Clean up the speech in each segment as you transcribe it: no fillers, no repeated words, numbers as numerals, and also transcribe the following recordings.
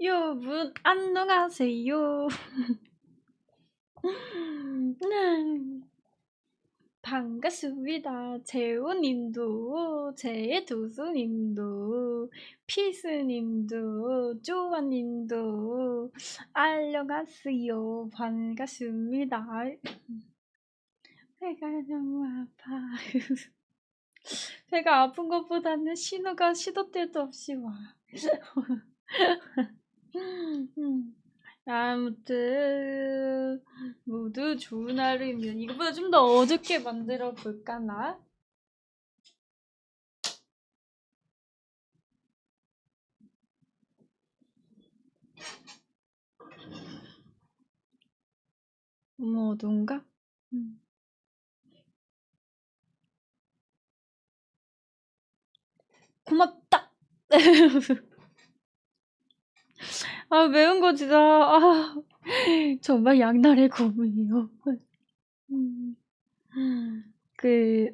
여러분 안녕하세요. 반갑습니다. 재호님도, 제두수님도, 피스님도, 쪼아님도 안녕하세요. 반갑습니다. 배가 너무 아파. 배가 아픈 것보다는 신호가 시도 때도 없이 와. 아무튼 모두 좋은 하루입니다. 이거보다 좀 더 어둡게 만들어 볼까나? 너무 어두운가? 고맙다. 아, 매운 거 진짜 정말 양날의 검이에요.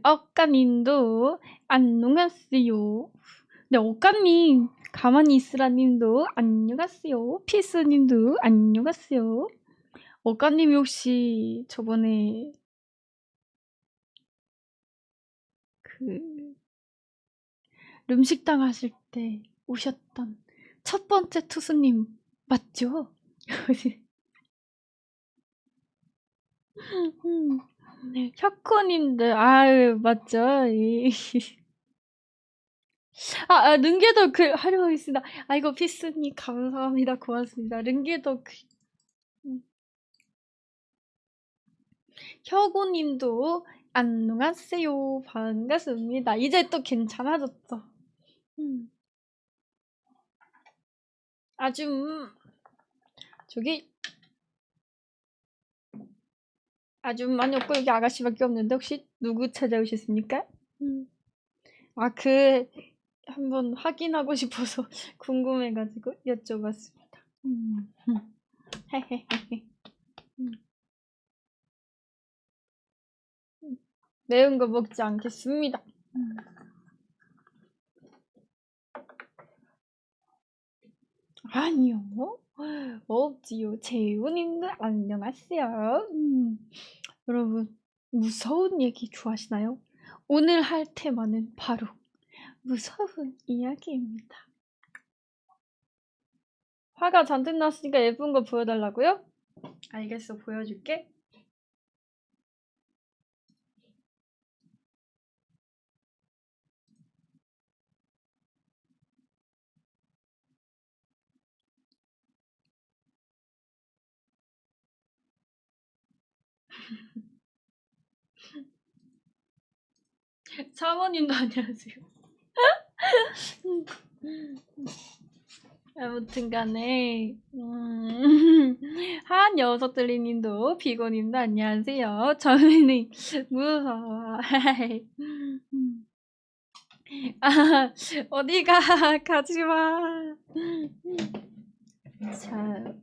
억가님도 안녕하세요. 네, 억가님 가만히 있으라님도 안녕하세요. 피스님도 안녕하세요. 억가님이 혹시 저번에 룸식당 하실 때 오셨던 첫 번째 투수님 맞죠? 혁코님들 아유 맞죠? 른게더 활용하겠습니다. 아이고 피스님 감사합니다. 고맙습니다. 른게더 혁오님도 안녕하세요. 반갑습니다. 이제 또 괜찮아졌죠? 저기 많이 없고 여기 아가씨밖에 없는데 혹시 누구 찾아오셨습니까? 한번 확인하고 싶어서 궁금해가지고 여쭤봤습니다. 매운 거 먹지 않겠습니다. 아니요. 없지요. 재훈님도 안녕하세요. 여러분 무서운 얘기 좋아하시나요? 오늘 할 테마는 바로 무서운 이야기입니다. 화가 잔뜩 났으니까 예쁜 거 보여달라고요? 알겠어, 보여줄게. 사모님도 안녕하세요. 아무튼 간에 한 녀석들님도 비고님도 안녕하세요. 저는 무서워. 어디가 가지마. 자,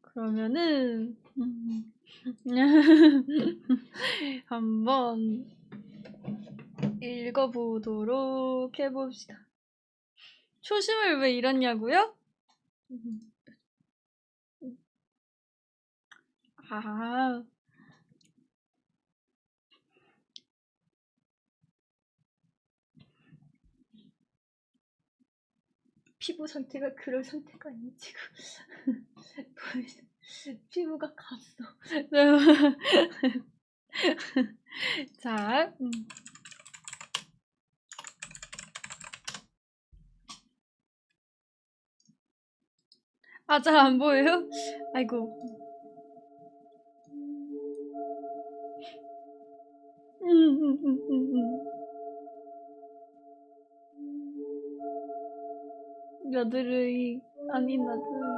그러면은 한번 읽어보도록 해봅시다. 초심을 왜 잃었냐고요? 피부 상태가 그럴 상태가 아니야 지금. 피부가 갔어. 자, 잘 안 보여요? 아이고. 여드름이 아닌 나드름이.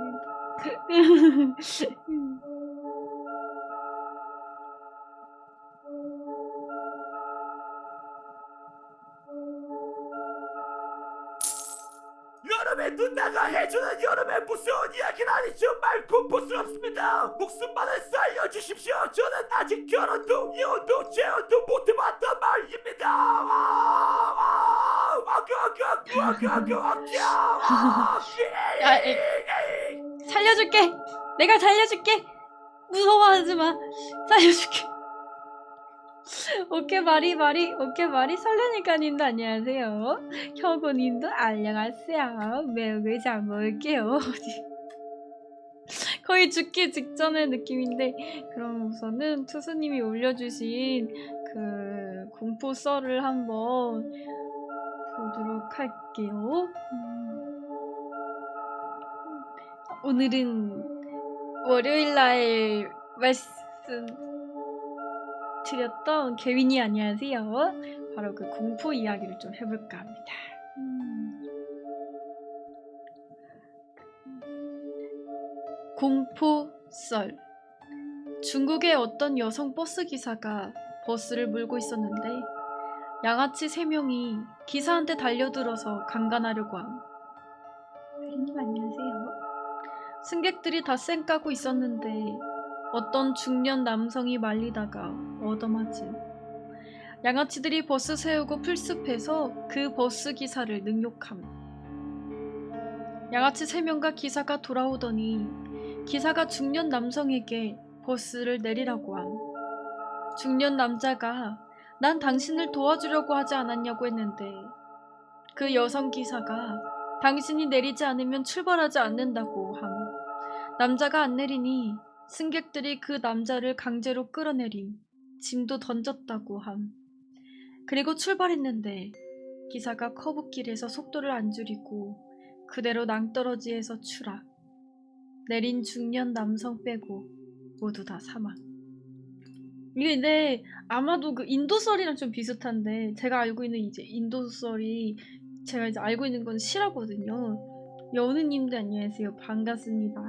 여름에 누나가 해주는 여름의 무서운 이야기는 아니죠. 말 공포스럽습니다. 목숨만을 살려주십시오. 저는 아직 결혼도 이혼도 재혼도 못해봤단 말입니다. 살려줄게. 내가 살려줄게. 무서워하지 마. 살려줄게. 오케이 말이 설레니까님도 안녕하세요. 혁오님도 안녕하세요. 매우를 잘 먹을게요. 거의 죽기 직전의 느낌인데, 그럼 우선은 투수님이 올려주신 그 공포 썰을 한번 보도록 할게요. 오늘은 월요일날 말씀드렸던 개윈이 안녕하세요. 바로 그 공포 이야기를 좀 해볼까 합니다. 공포 썰. 중국의 어떤 여성 버스 기사가 버스를 몰고 있었는데 양아치 3명이 기사한테 달려들어서 강간하려고 함. 혜리님 안녕하세요. 승객들이 다 쌩까고 있었는데 어떤 중년 남성이 말리다가 얻어맞음. 양아치들이 버스 세우고 풀숲해서 그 버스 기사를 능욕함. 양아치 3명과 기사가 돌아오더니 기사가 중년 남성에게 버스를 내리라고 함. 중년 남자가 난 당신을 도와주려고 하지 않았냐고 했는데 그 여성 기사가 당신이 내리지 않으면 출발하지 않는다고 함. 남자가 안 내리니 승객들이 그 남자를 강제로 끌어내림. 짐도 던졌다고 함. 그리고 출발했는데 기사가 커브길에서 속도를 안 줄이고 그대로 낭떠러지에서 추락. 내린 중년 남성 빼고 모두 다 사망. 이게 근데 아마도 그 인도썰이랑 좀 비슷한데, 제가 알고 있는 이제 인도썰이, 제가 이제 알고 있는 건 실화거든요. 여우느님도 안녕하세요. 반갑습니다.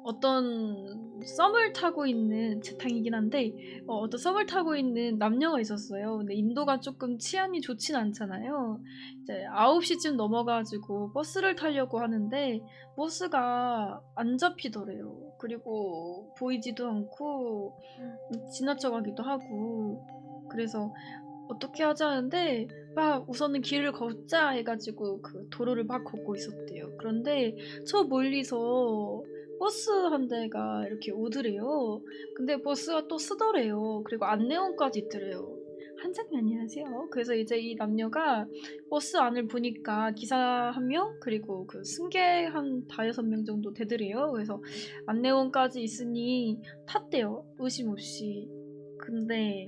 어떤 썸을 타고 있는, 재탕이긴 한데 어떤 썸을 타고 있는 남녀가 있었어요. 근데 인도가 조금 치안이 좋진 않잖아요. 이제 9시쯤 넘어가지고 버스를 타려고 하는데 버스가 안 잡히더래요. 그리고 보이지도 않고 지나쳐가기도 하고, 그래서 어떻게 하자는데 막 우선은 길을 걷자 해가지고 그 도로를 막 걷고 있었대요. 그런데 저 멀리서 버스 한 대가 이렇게 오더래요. 근데 버스가 또 쓰더래요. 그리고 안내원까지 있더래요. 한장님 안녕하세요. 그래서 이제 이 남녀가 버스 안을 보니까 기사 1명 그리고 그 승객 한 5-6명 정도 되더래요. 그래서 안내원까지 있으니 탔대요. 의심 없이. 근데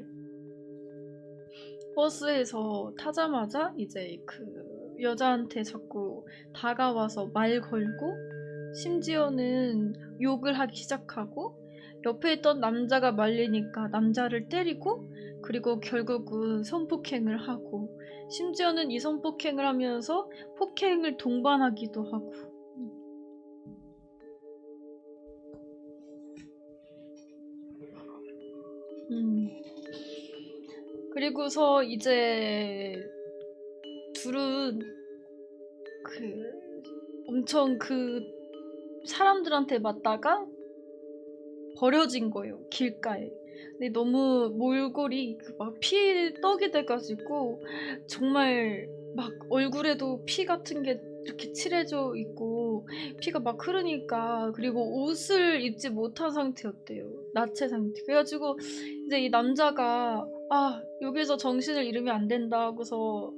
버스에서 타자마자 이제 그 여자한테 자꾸 다가와서 말 걸고, 심지어는 욕을 하기 시작하고, 옆에 있던 남자가 말리니까 남자를 때리고, 그리고 결국은 성폭행을 하고, 심지어는 이 성폭행을 하면서 폭행을 동반하기도 하고. 그리고서 이제 둘은 그 엄청 그 사람들한테 맞다가 버려진 거예요, 길가에. 근데 너무 몰골이 막 피 떡이 돼가지고 정말 막 얼굴에도 피 같은 게 이렇게 칠해져 있고 피가 막 흐르니까, 그리고 옷을 입지 못한 상태였대요. 나체 상태. 그래가지고 이제 이 남자가 여기서 정신을 잃으면 안 된다 하고서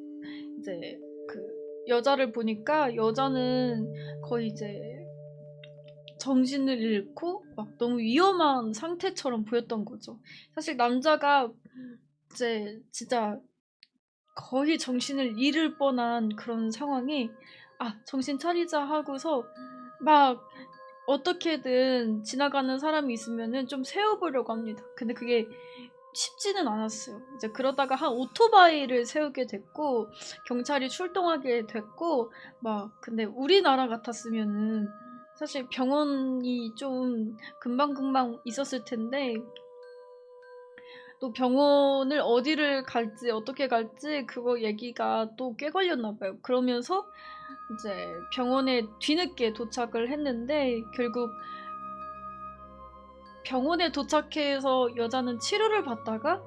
이제 그 여자를 보니까 여자는 거의 이제 정신을 잃고 막 너무 위험한 상태처럼 보였던 거죠. 사실 남자가 이제 진짜 거의 정신을 잃을 뻔한 그런 상황에 정신 차리자 하고서 막 어떻게든 지나가는 사람이 있으면은 좀 세워보려고 합니다. 근데 그게 쉽지는 않았어요. 이제 그러다가 한 오토바이를 세우게 됐고 경찰이 출동하게 됐고 근데 우리나라 같았으면은 사실 병원이 좀 금방금방 있었을 텐데 또 병원을 어디를 갈지 어떻게 갈지 그거 얘기가 또 꽤 걸렸나 봐요. 그러면서 이제 병원에 뒤늦게 도착을 했는데 결국 병원에 도착해서 여자는 치료를 받다가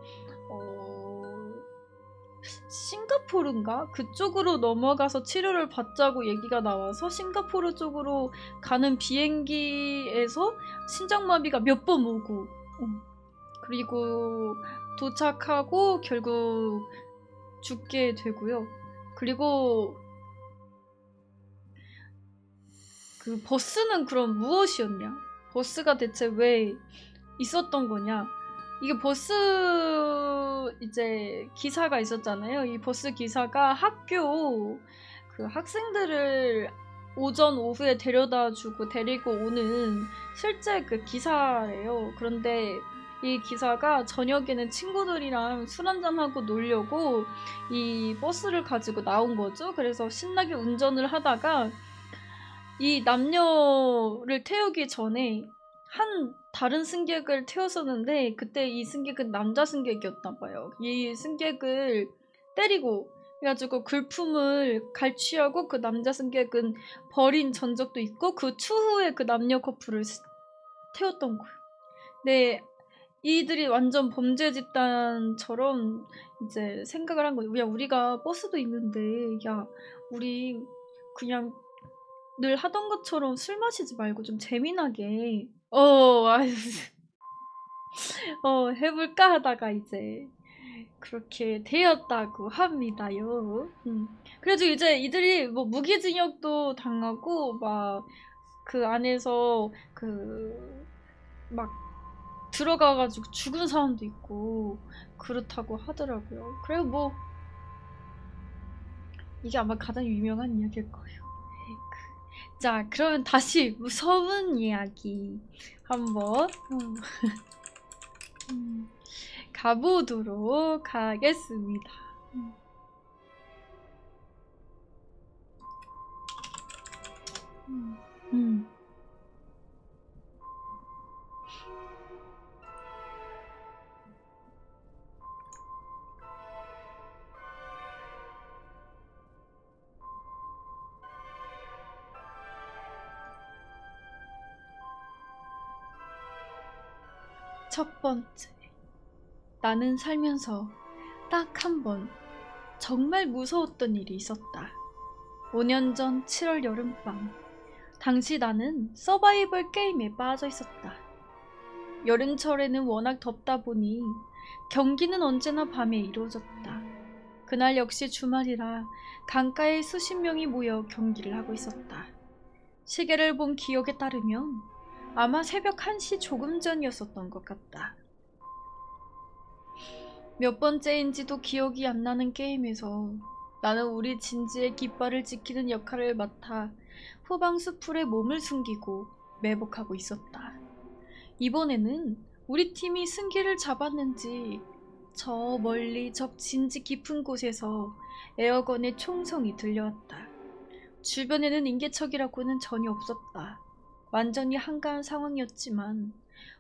싱가포르인가? 그쪽으로 넘어가서 치료를 받자고 얘기가 나와서 싱가포르 쪽으로 가는 비행기에서 심장마비가 몇 번 오고 그리고 도착하고 결국 죽게 되고요. 그리고 그 버스는 그럼 무엇이었냐? 버스가 대체 왜 있었던 거냐? 이게 버스 이제 기사가 있었잖아요. 이 버스 기사가 학교 그 학생들을 오전 오후에 데려다 주고 데리고 오는 실제 그 기사래요. 그런데 이 기사가 저녁에는 친구들이랑 술 한잔하고 놀려고 이 버스를 가지고 나온 거죠. 그래서 신나게 운전을 하다가 이 남녀를 태우기 전에 한 다른 승객을 태웠었는데 그때 이 승객은 남자 승객이었나 봐요. 이 승객을 때리고 그래가지고 글품을 갈취하고 그 남자 승객은 버린 전적도 있고 그 추후에 그 남녀 커플을 태웠던 거예요. 네, 이들이 완전 범죄 집단처럼 이제 생각을 한 거예요. 야, 우리가 버스도 있는데 야, 우리 그냥 늘 하던 것처럼 술 마시지 말고 좀 재미나게 해볼까 하다가 이제 그렇게 되었다고 합니다요. 그래도 이제 이들이 뭐 무기징역도 당하고 막 그 안에서 그 막 들어가가지고 죽은 사람도 있고 그렇다고 하더라고요. 그리고 뭐 이게 아마 가장 유명한 이야기일 거예요. 자, 그러면 다시 무서운 이야기 한번 가보도록 하겠습니다. 첫 번째, 나는 살면서 딱 한 번 정말 무서웠던 일이 있었다. 5년 전 7월 여름밤, 당시 나는 서바이벌 게임에 빠져 있었다. 여름철에는 워낙 덥다 보니 경기는 언제나 밤에 이루어졌다. 그날 역시 주말이라 강가에 수십 명이 모여 경기를 하고 있었다. 시계를 본 기억에 따르면 아마 새벽 1시 조금 전이었었던 것 같다. 몇 번째인지도 기억이 안 나는 게임에서 나는 우리 진지의 깃발을 지키는 역할을 맡아 후방 수풀에 몸을 숨기고 매복하고 있었다. 이번에는 우리 팀이 승기를 잡았는지 저 멀리 적 진지 깊은 곳에서 에어건의 총성이 들려왔다. 주변에는 인개척이라고는 전혀 없었다. 완전히 한가한 상황이었지만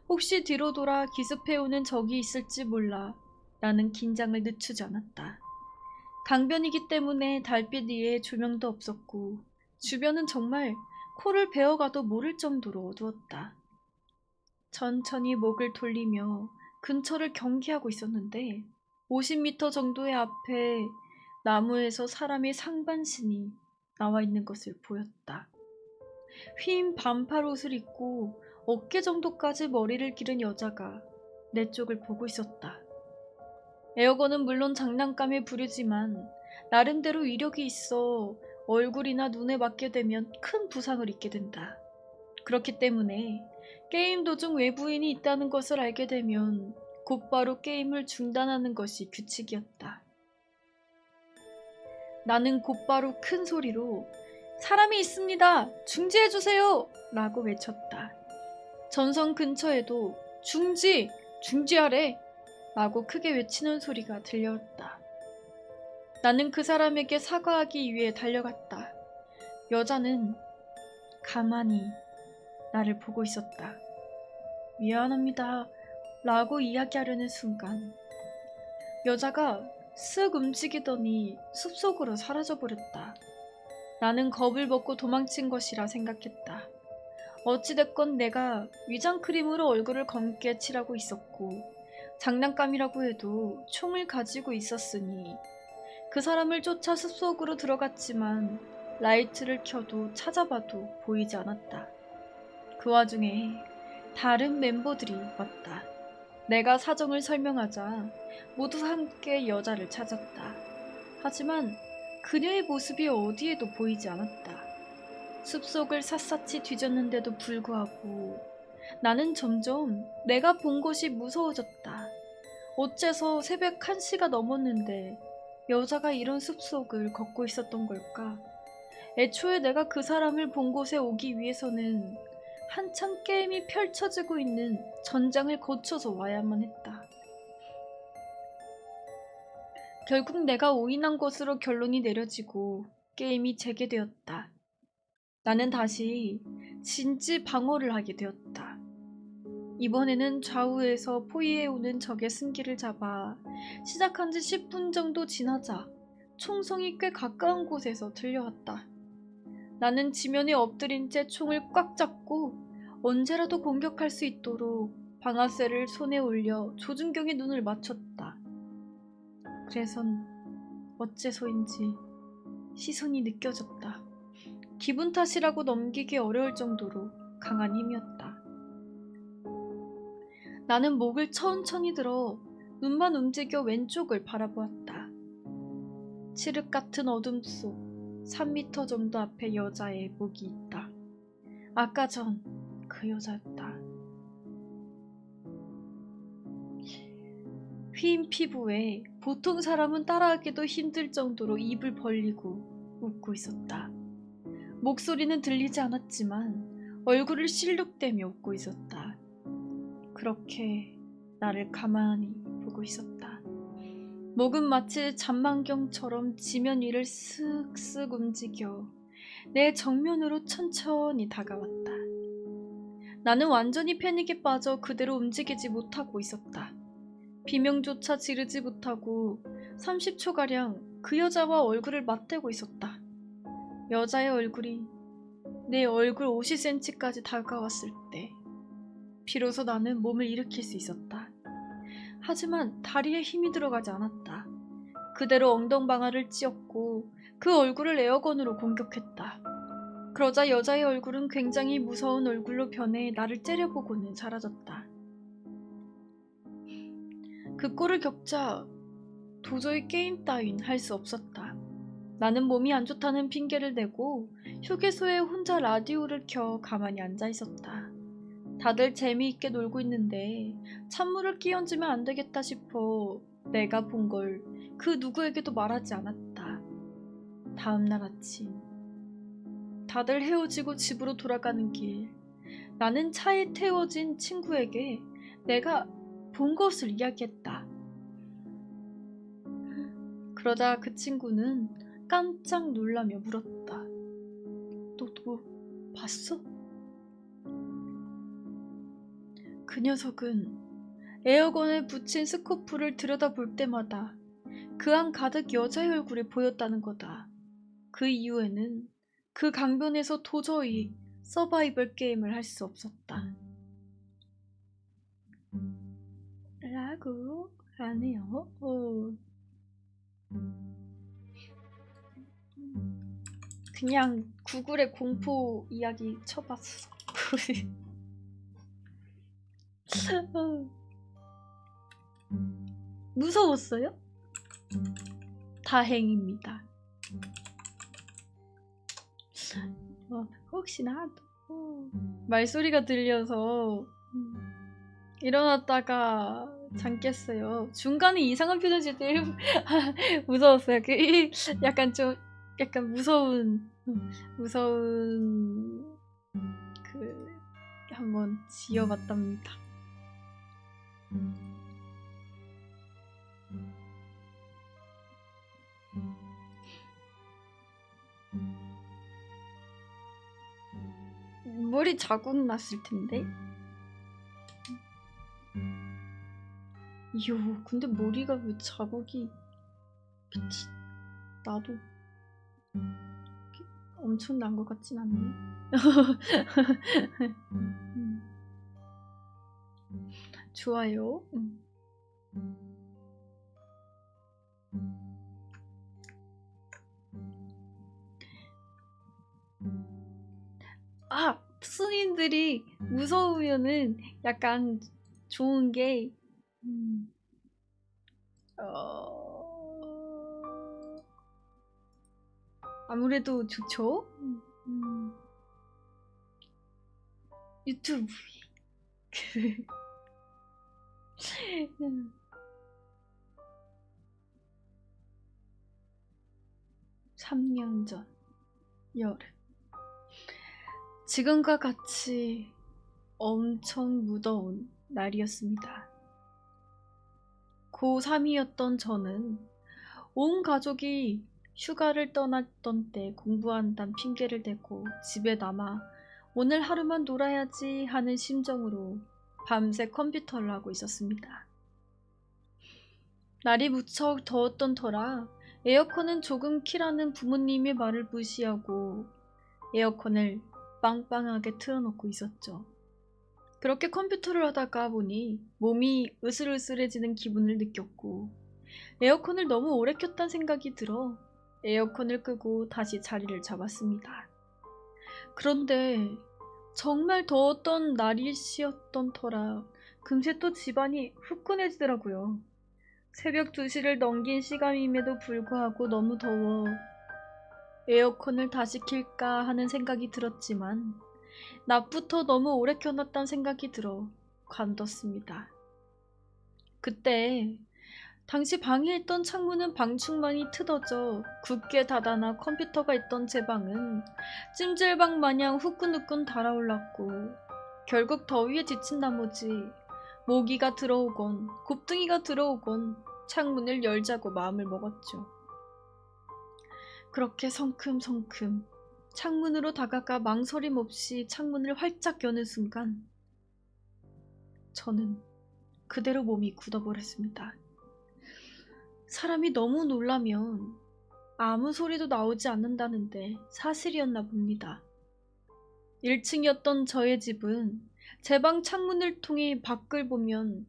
혹시 뒤로 돌아 기습해오는 적이 있을지 몰라 나는 긴장을 늦추지 않았다. 강변이기 때문에 달빛 위에 조명도 없었고 주변은 정말 코를 베어가도 모를 정도로 어두웠다. 천천히 목을 돌리며 근처를 경계하고 있었는데 50m 정도의 앞에 나무에서 사람의 상반신이 나와 있는 것을 보였다. 휜 반팔 옷을 입고 어깨 정도까지 머리를 기른 여자가 내 쪽을 보고 있었다. 에어건은 물론 장난감의 부류지만 나름대로 위력이 있어 얼굴이나 눈에 맞게 되면 큰 부상을 입게 된다. 그렇기 때문에 게임 도중 외부인이 있다는 것을 알게 되면 곧바로 게임을 중단하는 것이 규칙이었다. 나는 곧바로 큰 소리로 사람이 있습니다! 중지해주세요! 라고 외쳤다. 전선 근처에도 중지! 중지하래! 라고 크게 외치는 소리가 들려왔다. 나는 그 사람에게 사과하기 위해 달려갔다. 여자는 가만히 나를 보고 있었다. 미안합니다. 라고 이야기하려는 순간 여자가 쓱 움직이더니 숲속으로 사라져버렸다. 나는 겁을 먹고 도망친 것이라 생각했다. 어찌됐건 내가 위장크림으로 얼굴을 검게 칠하고 있었고 장난감이라고 해도 총을 가지고 있었으니 그 사람을 쫓아 숲속으로 들어갔지만 라이트를 켜도 찾아봐도 보이지 않았다. 그 와중에 다른 멤버들이 왔다. 내가 사정을 설명하자 모두 함께 여자를 찾았다. 하지만 그녀의 모습이 어디에도 보이지 않았다. 숲속을 샅샅이 뒤졌는데도 불구하고 나는 점점 내가 본 것이 무서워졌다. 어째서 새벽 1시가 넘었는데 여자가 이런 숲속을 걷고 있었던 걸까? 애초에 내가 그 사람을 본 곳에 오기 위해서는 한참 게임이 펼쳐지고 있는 전장을 거쳐서 와야만 했다. 결국 내가 오인한 것으로 결론이 내려지고 게임이 재개되었다. 나는 다시 진지 방어를 하게 되었다. 이번에는 좌우에서 포위해오는 적의 승기를 잡아 시작한 지 10분 정도 지나자 총성이 꽤 가까운 곳에서 들려왔다. 나는 지면에 엎드린 채 총을 꽉 잡고 언제라도 공격할 수 있도록 방아쇠를 손에 올려 조준경의 눈을 맞췄다. 그래선 어째서인지 시선이 느껴졌다. 기분 탓이라고 넘기기 어려울 정도로 강한 힘이었다. 나는 목을 천천히 들어 눈만 움직여 왼쪽을 바라보았다. 칠흑 같은 어둠 속 3m 정도 앞에 여자의 목이 있다. 아까 전 그 여자였다. 휜 피부에 보통 사람은 따라하기도 힘들 정도로 입을 벌리고 웃고 있었다. 목소리는 들리지 않았지만 얼굴을 실룩대며 웃고 있었다. 그렇게 나를 가만히 보고 있었다. 목은 마치 잔망경처럼 지면 위를 쓱쓱 움직여 내 정면으로 천천히 다가왔다. 나는 완전히 패닉에 빠져 그대로 움직이지 못하고 있었다. 비명조차 지르지 못하고 30초가량 그 여자와 얼굴을 맞대고 있었다. 여자의 얼굴이 내 얼굴 50cm까지 다가왔을 때 비로소 나는 몸을 일으킬 수 있었다. 하지만 다리에 힘이 들어가지 않았다. 그대로 엉덩방아를 찧었고 그 얼굴을 에어건으로 공격했다. 그러자 여자의 얼굴은 굉장히 무서운 얼굴로 변해 나를 째려보고는 사라졌다. 그 꼴을 겪자 도저히 게임 따윈 할 수 없었다. 나는 몸이 안 좋다는 핑계를 대고 휴게소에 혼자 라디오를 켜 가만히 앉아 있었다. 다들 재미있게 놀고 있는데 찬물을 끼얹으면 안 되겠다 싶어 내가 본 걸 그 누구에게도 말하지 않았다. 다음 날 아침 다들 헤어지고 집으로 돌아가는 길 나는 차에 태워진 친구에게 내가 본 것을 이야기했다. 그러자 그 친구는 깜짝 놀라며 물었다. 너도 봤어? 그 녀석은 에어건에 붙인 스코프를 들여다볼 때마다 그 안 가득 여자의 얼굴이 보였다는 거다. 그 이후에는 그 강변에서 도저히 서바이벌 게임을 할 수 없었다. 라고 하네요. 그냥 구글에 공포 이야기 쳐봤어. 무서웠어요? 다행입니다. 혹시나 말소리가 들려서 일어났다가 잠 깼어요. 중간에 이상한 표정 지을 때 무서웠어요. 약간 좀 약간 무서운 그 한번 지어봤답니다. 머리 자국 났을 텐데. 이요, 근데 머리가 왜 자국이 그치? 나도 엄청 난 것 같진 않네. 좋아요. 아, 스님들이 무서우면은 약간 좋은 게 아무래도 좋죠. 유튜브 3년 전 여름, 지금과 같이 엄청 무더운 날이었습니다. 고3이었던 저는 온 가족이 휴가를 떠났던 때 공부한다는 핑계를 대고 집에 남아 오늘 하루만 놀아야지 하는 심정으로 밤새 컴퓨터를 하고 있었습니다. 날이 무척 더웠던 터라 에어컨은 조금 키라는 부모님의 말을 무시하고 에어컨을 빵빵하게 틀어놓고 있었죠. 그렇게 컴퓨터를 하다가 보니 몸이 으슬으슬해지는 기분을 느꼈고 에어컨을 너무 오래 켰다는 생각이 들어 에어컨을 끄고 다시 자리를 잡았습니다. 그런데 정말 더웠던 날이었던 터라 금세 또 집안이 후끈해지더라고요. 새벽 2시를 넘긴 시간임에도 불구하고 너무 더워 에어컨을 다시 킬까 하는 생각이 들었지만 낮부터 너무 오래 켜놨다는 생각이 들어 관뒀습니다. 그때 당시 방에 있던 창문은 방충망이 트어져 굳게 닫아놔 컴퓨터가 있던 제 방은 찜질방 마냥 후끈후끈 달아올랐고 결국 더위에 지친 나머지 모기가 들어오건 곱둥이가 들어오건 창문을 열자고 마음을 먹었죠. 그렇게 성큼성큼 창문으로 다가가 망설임 없이 창문을 활짝 여는 순간 저는 그대로 몸이 굳어버렸습니다. 사람이 너무 놀라면 아무 소리도 나오지 않는다는데 사실이었나 봅니다. 1층이었던 저의 집은 제 방 창문을 통해 밖을 보면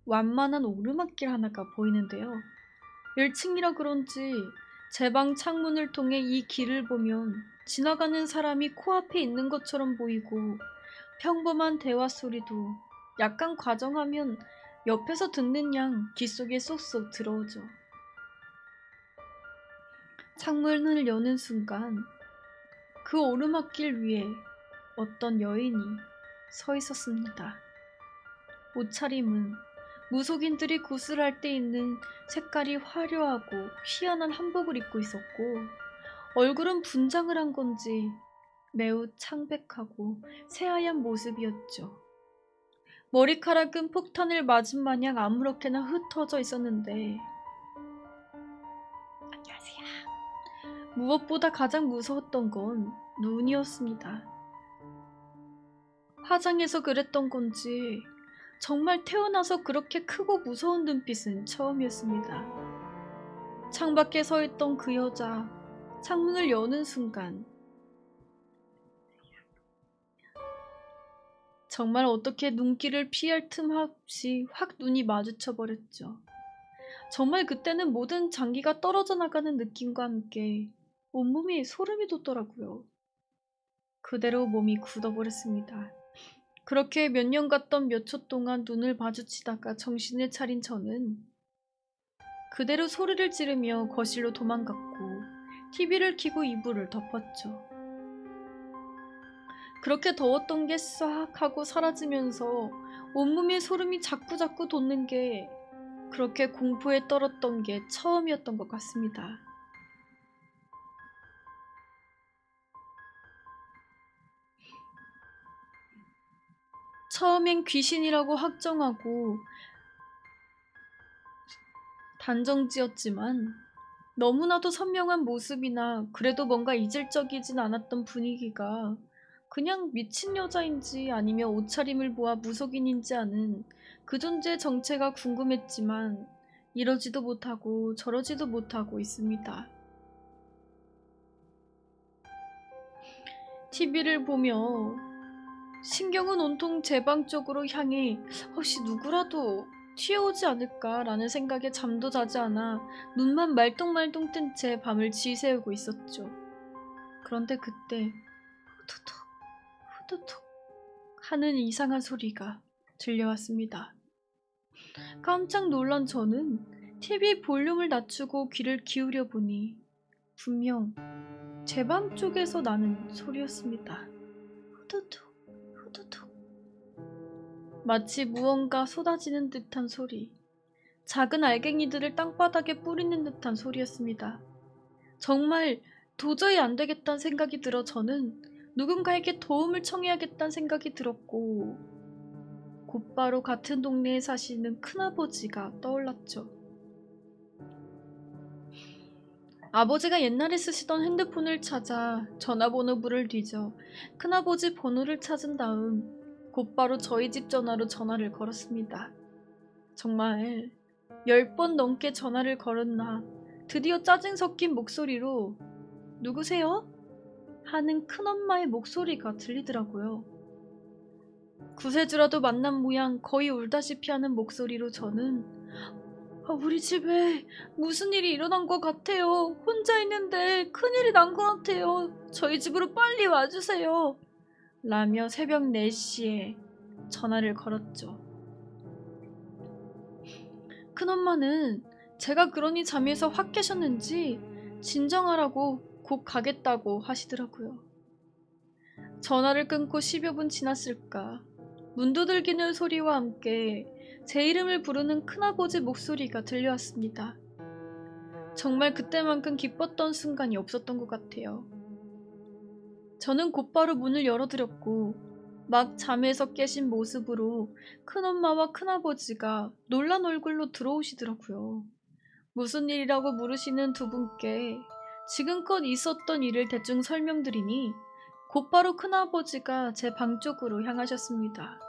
완만한 오르막길 하나가 보이는데요. 1층이라 그런지 제 방 창문을 통해 이 길을 보면 지나가는 사람이 코앞에 있는 것처럼 보이고 평범한 대화 소리도 약간 과정하면 옆에서 듣는 양 귓속에 쏙쏙 들어오죠. 창문을 여는 순간 그 오르막길 위에 어떤 여인이 서 있었습니다. 옷차림은 무속인들이 구슬할 때 입는 색깔이 화려하고 희한한 한복을 입고 있었고 얼굴은 분장을 한 건지 매우 창백하고 새하얀 모습이었죠. 머리카락은 폭탄을 맞은 마냥 아무렇게나 흩어져 있었는데 안녕하세요. 무엇보다 가장 무서웠던 건 눈이었습니다. 화장해서 그랬던 건지 정말 태어나서 그렇게 크고 무서운 눈빛은 처음이었습니다. 창밖에 서 있던 그 여자, 창문을 여는 순간 정말 어떻게 눈길을 피할 틈 없이 확 눈이 마주쳐 버렸죠. 정말 그때는 모든 장기가 떨어져 나가는 느낌과 함께 온몸이 소름이 돋더라고요. 그대로 몸이 굳어버렸습니다. 그렇게 몇 년 갔던 몇 초 동안 눈을 마주치다가 정신을 차린 저는 그대로 소리를 지르며 거실로 도망갔고 TV를 켜고 이불을 덮었죠. 그렇게 더웠던 게 싹 하고 사라지면서 온몸에 소름이 자꾸자꾸 돋는 게 그렇게 공포에 떨었던 게 처음이었던 것 같습니다. 처음엔 귀신이라고 확정하고 단정지었지만 너무나도 선명한 모습이나 그래도 뭔가 이질적이진 않았던 분위기가 그냥 미친 여자인지 아니면 옷차림을 보아 무속인인지 아는 그 존재의 정체가 궁금했지만 이러지도 못하고 저러지도 못하고 있습니다. TV를 보며 신경은 온통 제 방 쪽으로 향해 혹시 누구라도 튀어오지 않을까라는 생각에 잠도 자지 않아 눈만 말똥말똥 뜬 채 밤을 지새우고 있었죠. 그런데 그때 후두둑 후두둑 하는 이상한 소리가 들려왔습니다. 깜짝 놀란 저는 TV 볼륨을 낮추고 귀를 기울여 보니 분명 제 방 쪽에서 나는 소리였습니다. 후두둑 후두둑. 마치 무언가 쏟아지는 듯한 소리, 작은 알갱이들을 땅바닥에 뿌리는 듯한 소리였습니다. 정말 도저히 안 되겠다는 생각이 들어 저는 누군가에게 도움을 청해야겠다는 생각이 들었고 곧바로 같은 동네에 사시는 큰아버지가 떠올랐죠. 아버지가 옛날에 쓰시던 핸드폰을 찾아 전화번호부를 뒤져 큰아버지 번호를 찾은 다음 곧바로 저희 집 전화로 전화를 걸었습니다. 정말 10번 넘게 전화를 걸었나 드디어 짜증 섞인 목소리로 누구세요? 하는 큰엄마의 목소리가 들리더라고요. 구세주라도 만난 모양 거의 울다시피 하는 목소리로 저는 우리 집에 무슨 일이 일어난 것 같아요. 혼자 있는데 큰일이 난 것 같아요. 저희 집으로 빨리 와주세요. 라며 새벽 4시에 전화를 걸었죠. 큰엄마는 제가 그러니 잠에서 확 깨셨는지 진정하라고 곧 가겠다고 하시더라고요. 전화를 끊고 10여 분 지났을까 문 두들기는 소리와 함께 제 이름을 부르는 큰아버지 목소리가 들려왔습니다. 정말 그때만큼 기뻤던 순간이 없었던 것 같아요. 저는 곧바로 문을 열어드렸고 막 잠에서 깨신 모습으로 큰엄마와 큰아버지가 놀란 얼굴로 들어오시더라고요. 무슨 일이라고 물으시는 두 분께 지금껏 있었던 일을 대충 설명드리니 곧바로 큰아버지가 제 방 쪽으로 향하셨습니다.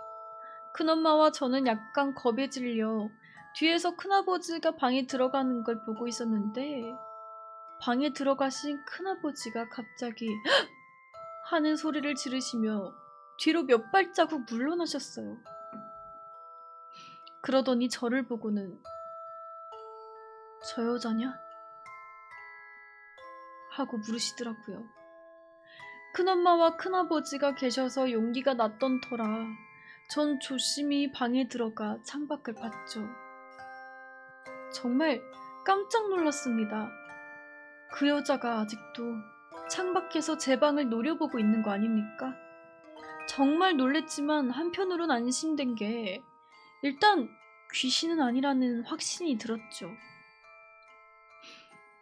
큰엄마와 저는 약간 겁에 질려 뒤에서 큰아버지가 방에 들어가는 걸 보고 있었는데 방에 들어가신 큰아버지가 갑자기 헉! 하는 소리를 지르시며 뒤로 몇 발자국 물러나셨어요. 그러더니 저를 보고는 저 여자냐? 하고 물으시더라고요. 큰엄마와 큰아버지가 계셔서 용기가 났던 터라 전 조심히 방에 들어가 창밖을 봤죠. 정말 깜짝 놀랐습니다. 그 여자가 아직도 창밖에서 제 방을 노려보고 있는 거 아닙니까? 정말 놀랬지만 한편으론 안심된 게 일단 귀신은 아니라는 확신이 들었죠.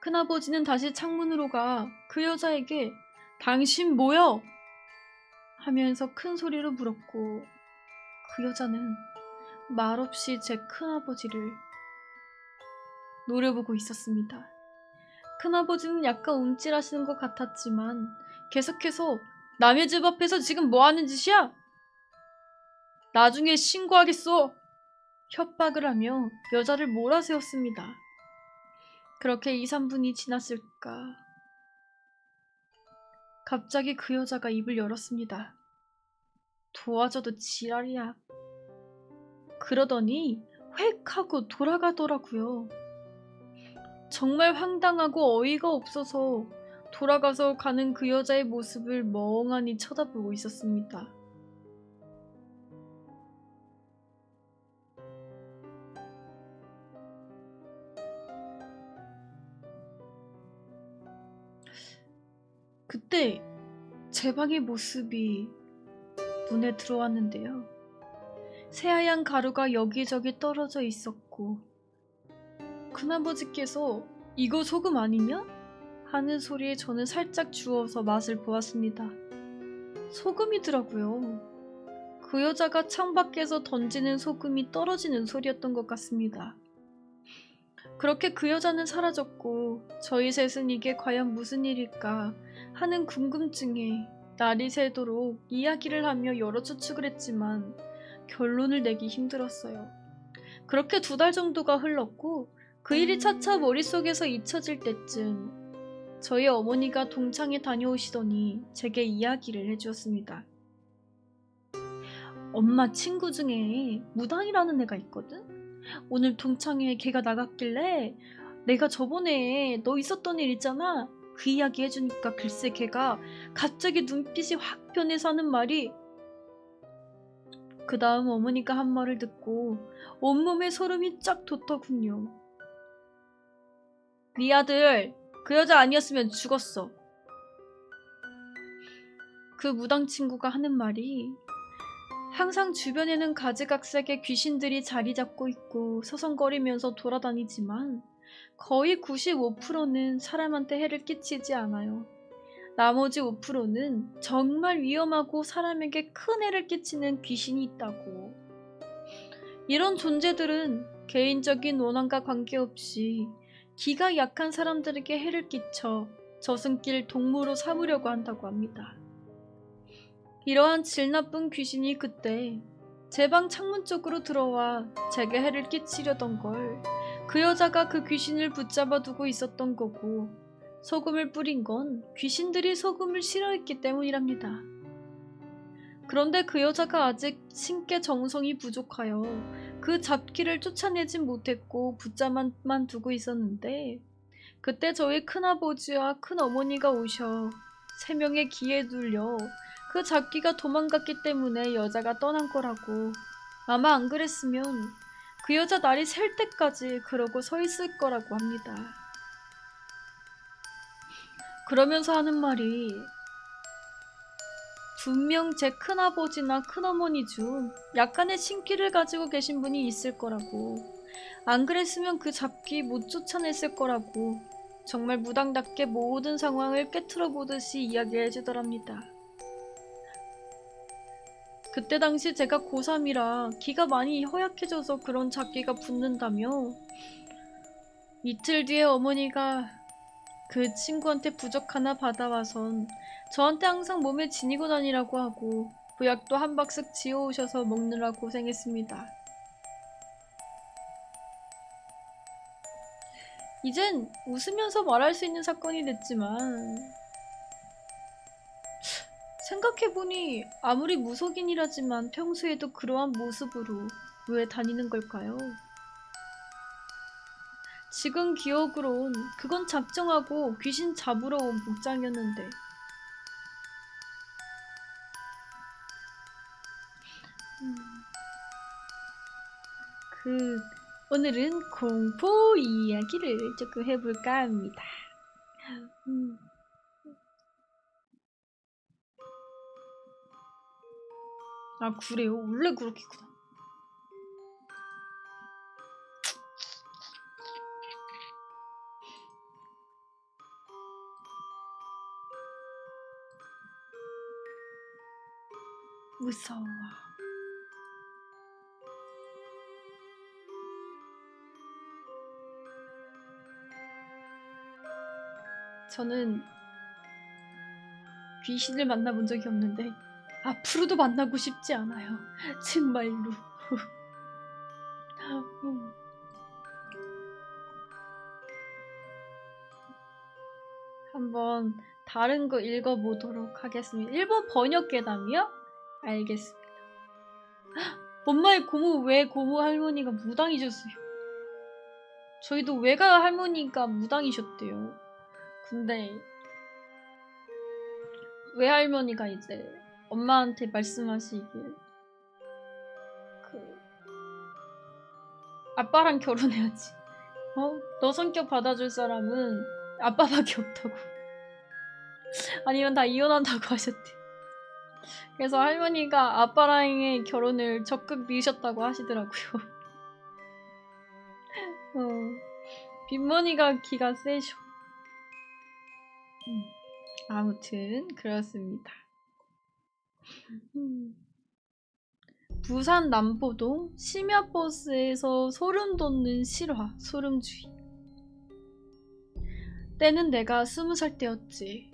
큰아버지는 다시 창문으로 가 그 여자에게 당신 뭐여? 하면서 큰 소리로 물었고 그 여자는 말없이 제 큰아버지를 노려보고 있었습니다. 큰아버지는 약간 움찔하시는 것 같았지만 계속해서 남의 집 앞에서 지금 뭐 하는 짓이야? 나중에 신고하겠어! 협박을 하며 여자를 몰아세웠습니다. 그렇게 2, 3분이 지났을까 갑자기 그 여자가 입을 열었습니다. 도와줘도 지랄이야. 그러더니 획 하고 돌아가더라고요. 정말 황당하고 어이가 없어서 돌아가서 가는 그 여자의 모습을 멍하니 쳐다보고 있었습니다. 그때 제 방의 모습이 눈에 들어왔는데요. 새하얀 가루가 여기저기 떨어져 있었고 큰아버지께서 이거 소금 아니냐? 하는 소리에 저는 살짝 주워서 맛을 보았습니다. 소금이더라고요. 그 여자가 창밖에서 던지는 소금이 떨어지는 소리였던 것 같습니다. 그렇게 그 여자는 사라졌고 저희 셋은 이게 과연 무슨 일일까 하는 궁금증에 날이 새도록 이야기를 하며 여러 추측을 했지만 결론을 내기 힘들었어요. 그렇게 2달 정도가 흘렀고 그 일이 차차 머릿속에서 잊혀질 때쯤 저희 어머니가 동창회 다녀오시더니 제게 이야기를 해주었습니다. 엄마 친구 중에 무당이라는 애가 있거든? 오늘 동창회에 걔가 나갔길래 내가 저번에 너 있었던 일 있잖아? 그 이야기 해주니까 글쎄 걔가 갑자기 눈빛이 확 변해서 하는 말이, 그 다음 어머니가 한 말을 듣고 온몸에 소름이 쫙 돋더군요. 네 아들 그 여자 아니었으면 죽었어. 그 무당 친구가 하는 말이, 항상 주변에는 가지각색의 귀신들이 자리 잡고 있고 서성거리면서 돌아다니지만 거의 95%는 사람한테 해를 끼치지 않아요. 나머지 5%는 정말 위험하고 사람에게 큰 해를 끼치는 귀신이 있다고. 이런 존재들은 개인적인 원한과 관계없이 기가 약한 사람들에게 해를 끼쳐 저승길 동무로 삼으려고 한다고 합니다. 이러한 질 나쁜 귀신이 그때 제 방 창문 쪽으로 들어와 제게 해를 끼치려던 걸 그 여자가 그 귀신을 붙잡아 두고 있었던 거고, 소금을 뿌린 건 귀신들이 소금을 싫어했기 때문이랍니다. 그런데 그 여자가 아직 신께 정성이 부족하여 그 잡기를 쫓아내진 못했고 붙잡아만 두고 있었는데, 그때 저희 큰아버지와 큰어머니가 오셔 3명의 기에 눌려 그 잡기가 도망갔기 때문에 여자가 떠난 거라고. 아마 안 그랬으면 그 여자 날이 셀 때까지 그러고 서 있을 거라고 합니다. 그러면서 하는 말이, 분명 제 큰아버지나 큰어머니 중 약간의 신기를 가지고 계신 분이 있을 거라고. 안 그랬으면 그 잡기 못 쫓아냈을 거라고. 정말 무당답게 모든 상황을 꿰뚫어 보듯이 이야기해 주더랍니다. 그때 당시 제가 고3이라 기가 많이 허약해져서 그런 잡기가 붙는다며, 이틀 뒤에 어머니가 그 친구한테 부적 하나 받아와선 저한테 항상 몸에 지니고 다니라고 하고 보약도 한 박스 지어오셔서 먹느라 고생했습니다. 이젠 웃으면서 말할 수 있는 사건이 됐지만 생각해보니 아무리 무속인이라지만 평소에도 그러한 모습으로 왜 다니는 걸까요? 지금 기억으론 그건 작정하고 귀신 잡으러 온 복장이었는데. 오늘은 공포 이야기를 조금 해볼까 합니다. 아, 그래요? 원래 그렇겠구나. 무서워. 저는 귀신을 만나본 적이 없는데 앞으로도 만나고 싶지 않아요. 정말로. 한번 다른 거 읽어보도록 하겠습니다. 일본 번역괴담이요? 알겠습니다. 엄마의 고모, 외 고모 할머니가 무당이셨어요. 저희도 외가 할머니가 무당이셨대요. 근데 외할머니가 이제 엄마한테 말씀하시길, 아빠랑 결혼해야지. 너 성격 받아줄 사람은 아빠밖에 없다고. 아니면 다 이혼한다고 하셨대. 그래서 할머니가 아빠랑의 결혼을 적극 미루셨다고 하시더라고요. 빈머니가 기가 세셔. 아무튼 그렇습니다. 부산 남포동 심야버스에서 소름 돋는 실화, 소름주의. 때는 내가 20살 때였지.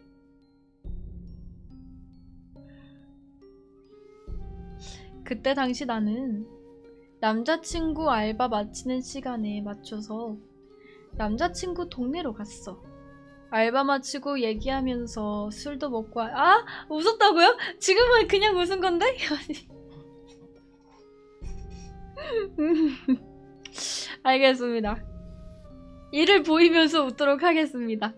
그때 당시 나는 남자친구 알바 마치는 시간에 맞춰서 남자친구 동네로 갔어. 알바 마치고 얘기하면서 술도 먹고 웃었다고요? 지금은 그냥 웃은 건데? 알겠습니다. 이를 보이면서 웃도록 하겠습니다.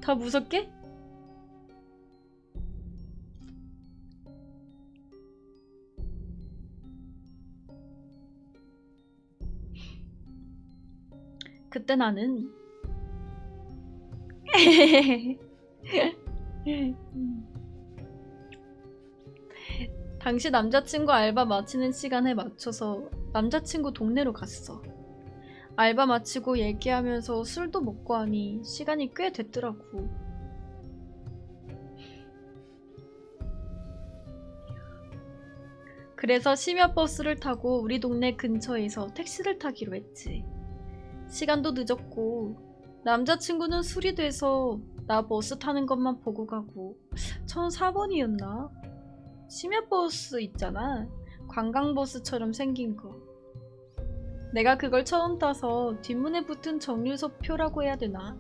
더 무섭게? 그때 나는 당시 남자친구 알바 마치는 시간에 맞춰서 남자친구 동네로 갔어. 알바 마치고 얘기하면서 술도 먹고 하니 시간이 꽤 됐더라고. 그래서 심야버스를 타고 우리 동네 근처에서 택시를 타기로 했지. 시간도 늦었고 남자친구는 술이 돼서 나 버스 타는 것만 보고 가고 1004번이었나? 심야버스 있잖아. 관광버스처럼 생긴 거. 내가 그걸 처음 타서 뒷문에 붙은 정류소표라고 해야 되나?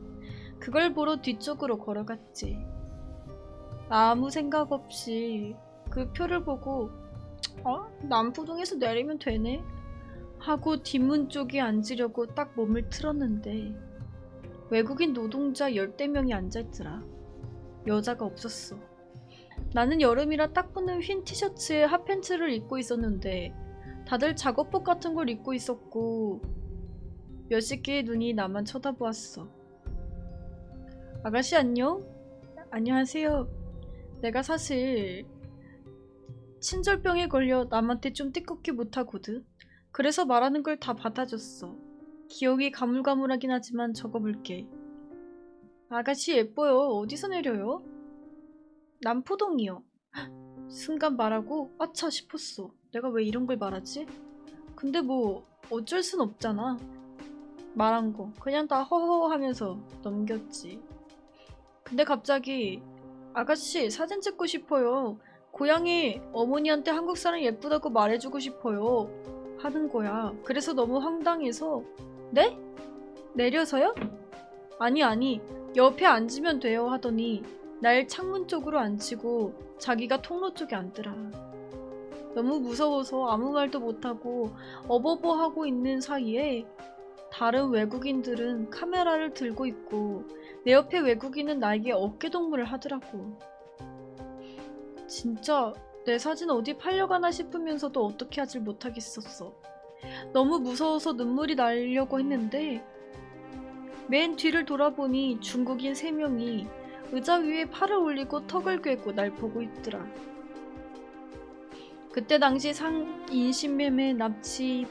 그걸 보러 뒤쪽으로 걸어갔지. 아무 생각 없이 그 표를 보고 남포동에서 내리면 되네? 하고 뒷문 쪽에 앉으려고 딱 몸을 틀었는데 외국인 노동자 10대 명이 앉아있더라. 여자가 없었어. 나는 여름이라 딱 붙는 흰 티셔츠에 핫팬츠를 입고 있었는데 다들 작업복 같은 걸 입고 있었고 몇십 개의 눈이 나만 쳐다보았어. 아가씨 안녕? 안녕하세요. 내가 사실 친절병에 걸려 남한테 좀 띠껍게 못하거든. 그래서 말하는 걸 다 받아줬어. 기억이 가물가물하긴 하지만 적어볼게. 아가씨 예뻐요. 어디서 내려요? 남포동이요. 순간 말하고 아차 싶었어. 내가 왜 이런 걸 말하지? 근데 뭐 어쩔 순 없잖아. 말한 거 그냥 다 허허 하면서 넘겼지. 근데 갑자기 아가씨 사진 찍고 싶어요. 고향에 어머니한테 한국 사람 예쁘다고 말해주고 싶어요. 하는 거야. 그래서 너무 황당해서 네? 내려서요? 아니 옆에 앉으면 돼요 하더니 날 창문 쪽으로 앉히고 자기가 통로 쪽에 앉더라. 너무 무서워서 아무 말도 못하고 어버버 하고 있는 사이에 다른 외국인들은 카메라를 들고 있고 내 옆에 외국인은 나에게 어깨동무를 하더라고. 진짜 내 사진 어디 팔려가나 싶으면서도 어떻게 하질 못하겠었어. 너무 무서워서 눈물이 나려고 했는데 맨 뒤를 돌아보니 중국인 3명이 의자 위에 팔을 올리고 턱을 꿰고 날 보고 있더라. 그때 당시 인신매매, 납치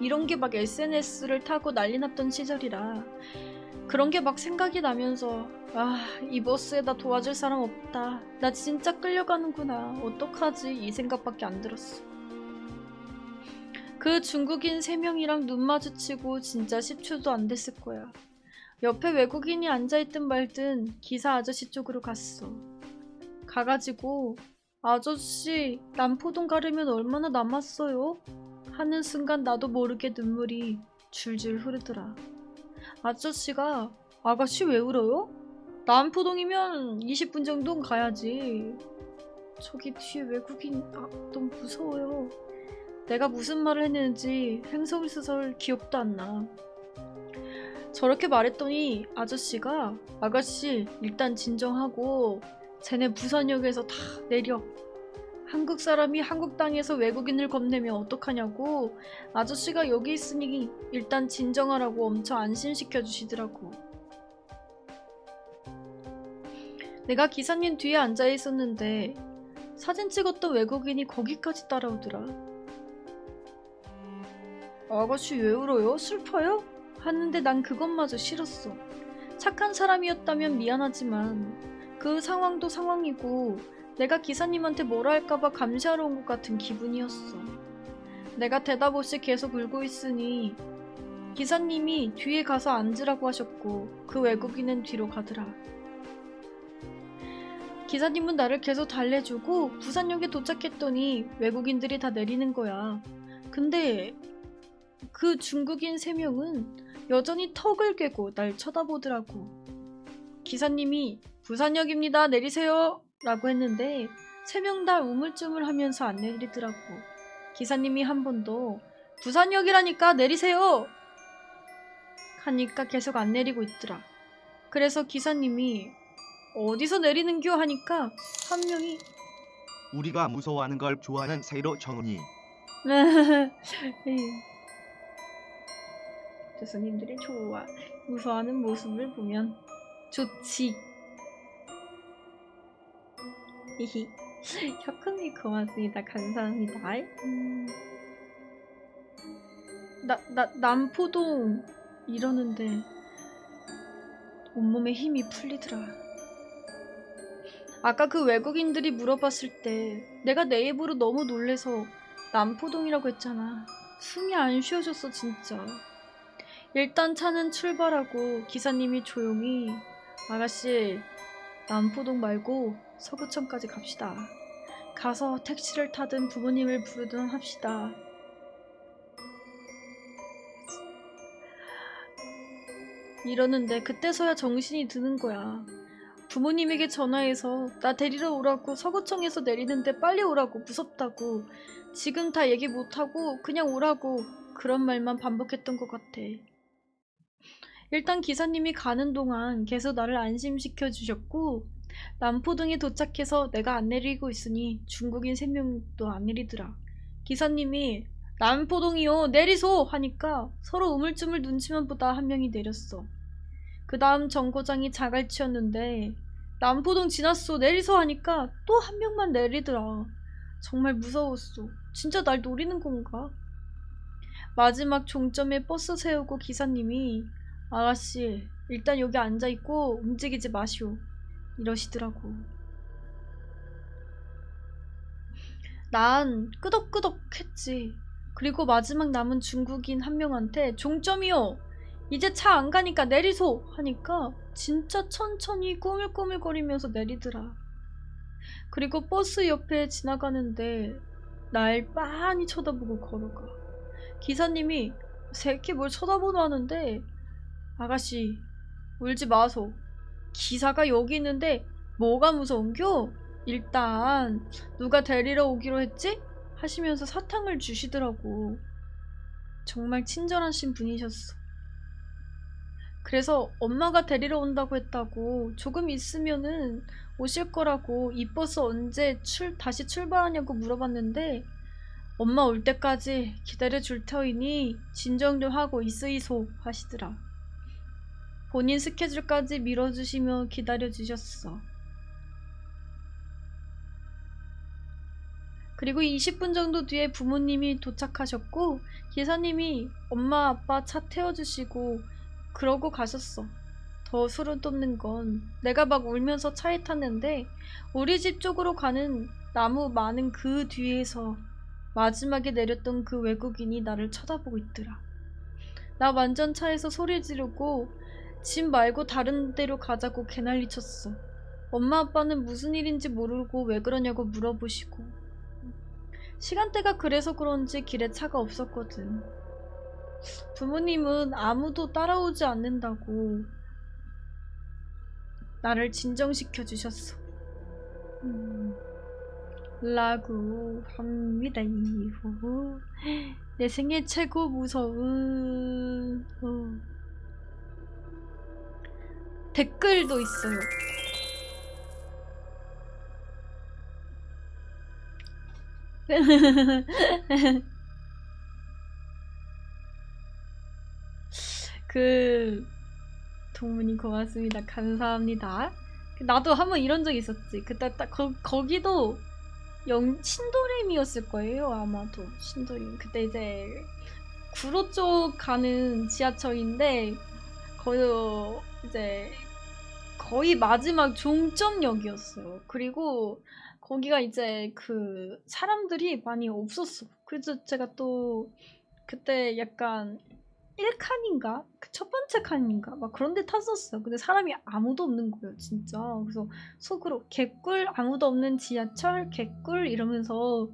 이런 게 막 SNS를 타고 난리 났던 시절이라 그런 게 막 생각이 나면서 이 버스에다 도와줄 사람 없다. 나 진짜 끌려가는구나. 어떡하지? 이 생각밖에 안 들었어. 그 중국인 3명이랑 눈 마주치고 진짜 10초도 안 됐을 거야. 옆에 외국인이 앉아있든 말든 기사 아저씨 쪽으로 갔어. 가가지고 아저씨 남포동 가려면 얼마나 남았어요? 하는 순간 나도 모르게 눈물이 줄줄 흐르더라. 아저씨가 아가씨 왜 울어요? 남포동이면 20분 정도는 가야지. 저기 뒤에 외국인 너무 무서워요. 내가 무슨 말을 했는지 횡설수설 기억도 안 나. 저렇게 말했더니 아저씨가 아가씨 일단 진정하고 쟤네 부산역에서 다 내려. 한국 사람이 한국 땅에서 외국인을 겁내면 어떡하냐고 아저씨가 여기 있으니 일단 진정하라고 엄청 안심시켜 주시더라고. 내가 기사님 뒤에 앉아 있었는데 사진 찍었던 외국인이 거기까지 따라오더라. 아가씨 왜 울어요? 슬퍼요? 하는데 난 그것마저 싫었어. 착한 사람이었다면 미안하지만 그 상황도 상황이고 내가 기사님한테 뭐라 할까봐 감시하러 온 것 같은 기분이었어. 내가 대답 없이 계속 울고 있으니 기사님이 뒤에 가서 앉으라고 하셨고 그 외국인은 뒤로 가더라. 기사님은 나를 계속 달래주고 부산역에 도착했더니 외국인들이 다 내리는 거야. 근데 그 중국인 3명은 여전히 턱을 꿰고 날 쳐다보더라고. 기사님이 부산역입니다. 내리세요. 라고 했는데 3명 다 우물쭈물하면서 안 내리더라고. 기사님이 한 번 더 부산역이라니까 내리세요. 하니까 계속 안 내리고 있더라. 그래서 기사님이 어디서 내리는겨 하니까 한 명이 우리가 무서워하는 걸 좋아하는 사이로 정은이. 교수님들이 좋아. 무서워하는 모습을 보면 좋지. 히히. 혁흥이 고맙습니다. 감사합니다. 남포동 이러는데 온몸에 힘이 풀리더라. 아까 그 외국인들이 물어봤을 때 내가 내 입으로 너무 놀래서 남포동이라고 했잖아. 숨이 안 쉬어졌어 진짜. 일단 차는 출발하고 기사님이 조용히 아가씨 남포동 말고 서구청까지 갑시다. 가서 택시를 타든 부모님을 부르든 합시다. 이러는데 그때서야 정신이 드는 거야. 부모님에게 전화해서 나 데리러 오라고 서구청에서 내리는데 빨리 오라고 무섭다고 지금 다 얘기 못하고 그냥 오라고 그런 말만 반복했던 것 같아. 일단 기사님이 가는 동안 계속 나를 안심시켜 주셨고 남포동에 도착해서 내가 안 내리고 있으니 중국인 3명도 안 내리더라. 기사님이 남포동이요 내리소 하니까 서로 우물쭈물 눈치만 보다 한 명이 내렸어. 그 다음 정거장이 자갈치였는데 남포동 지났어 내리소 하니까 또 한 명만 내리더라. 정말 무서웠어. 진짜 날 노리는 건가? 마지막 종점에 버스 세우고 기사님이 아가씨 일단 여기 앉아있고 움직이지 마시오 이러시더라고. 난 끄덕끄덕했지. 그리고 마지막 남은 중국인 한 명한테 종점이요 이제 차 안 가니까 내리소 하니까 진짜 천천히 꾸물꾸물거리면서 내리더라. 그리고 버스 옆에 지나가는데 날 빤히 쳐다보고 걸어가. 기사님이 새끼 뭘 쳐다보노 하는데 아가씨 울지 마소. 기사가 여기 있는데 뭐가 무서운겨? 일단 누가 데리러 오기로 했지? 하시면서 사탕을 주시더라고. 정말 친절하신 분이셨어. 그래서 엄마가 데리러 온다고 했다고 조금 있으면은 오실 거라고 이 버스 언제 다시 출발하냐고 물어봤는데 엄마 올 때까지 기다려줄 터이니 진정 좀 하고 있으이소 하시더라. 본인 스케줄까지 밀어주시며 기다려주셨어. 그리고 20분 정도 뒤에 부모님이 도착하셨고 기사님이 엄마 아빠 차 태워주시고 그러고 가셨어. 더 소름 돋는 건 내가 막 울면서 차에 탔는데 우리 집 쪽으로 가는 나무 많은 그 뒤에서 마지막에 내렸던 그 외국인이 나를 쳐다보고 있더라. 나 완전 차에서 소리 지르고 집 말고 다른 데로 가자고 개난리 쳤어. 엄마 아빠는 무슨 일인지 모르고 왜 그러냐고 물어보시고 시간대가 그래서 그런지 길에 차가 없었거든. 부모님은 아무도 따라오지 않는다고 나를 진정시켜 주셨어. 라고 합니다. 이후 내 생애 최고 무서운 댓글도 있어요. 그 동문이 고맙습니다. 감사합니다. 나도 한번 이런 적 있었지. 그때 딱 거기도 신도림이었을 거예요. 아마도 신도림. 그때 이제 구로 쪽 가는 지하철인데 이제 거의 마지막 종점역이었어요. 그리고 거기가 이제 그 사람들이 많이 없었어. 그래서 제가 또 그때 약간 1칸인가? 그 첫 번째 칸인가? 막 그런 데 탔었어요. 근데 사람이 아무도 없는 거예요, 진짜. 그래서 속으로 개꿀, 아무도 없는 지하철, 개꿀 이러면서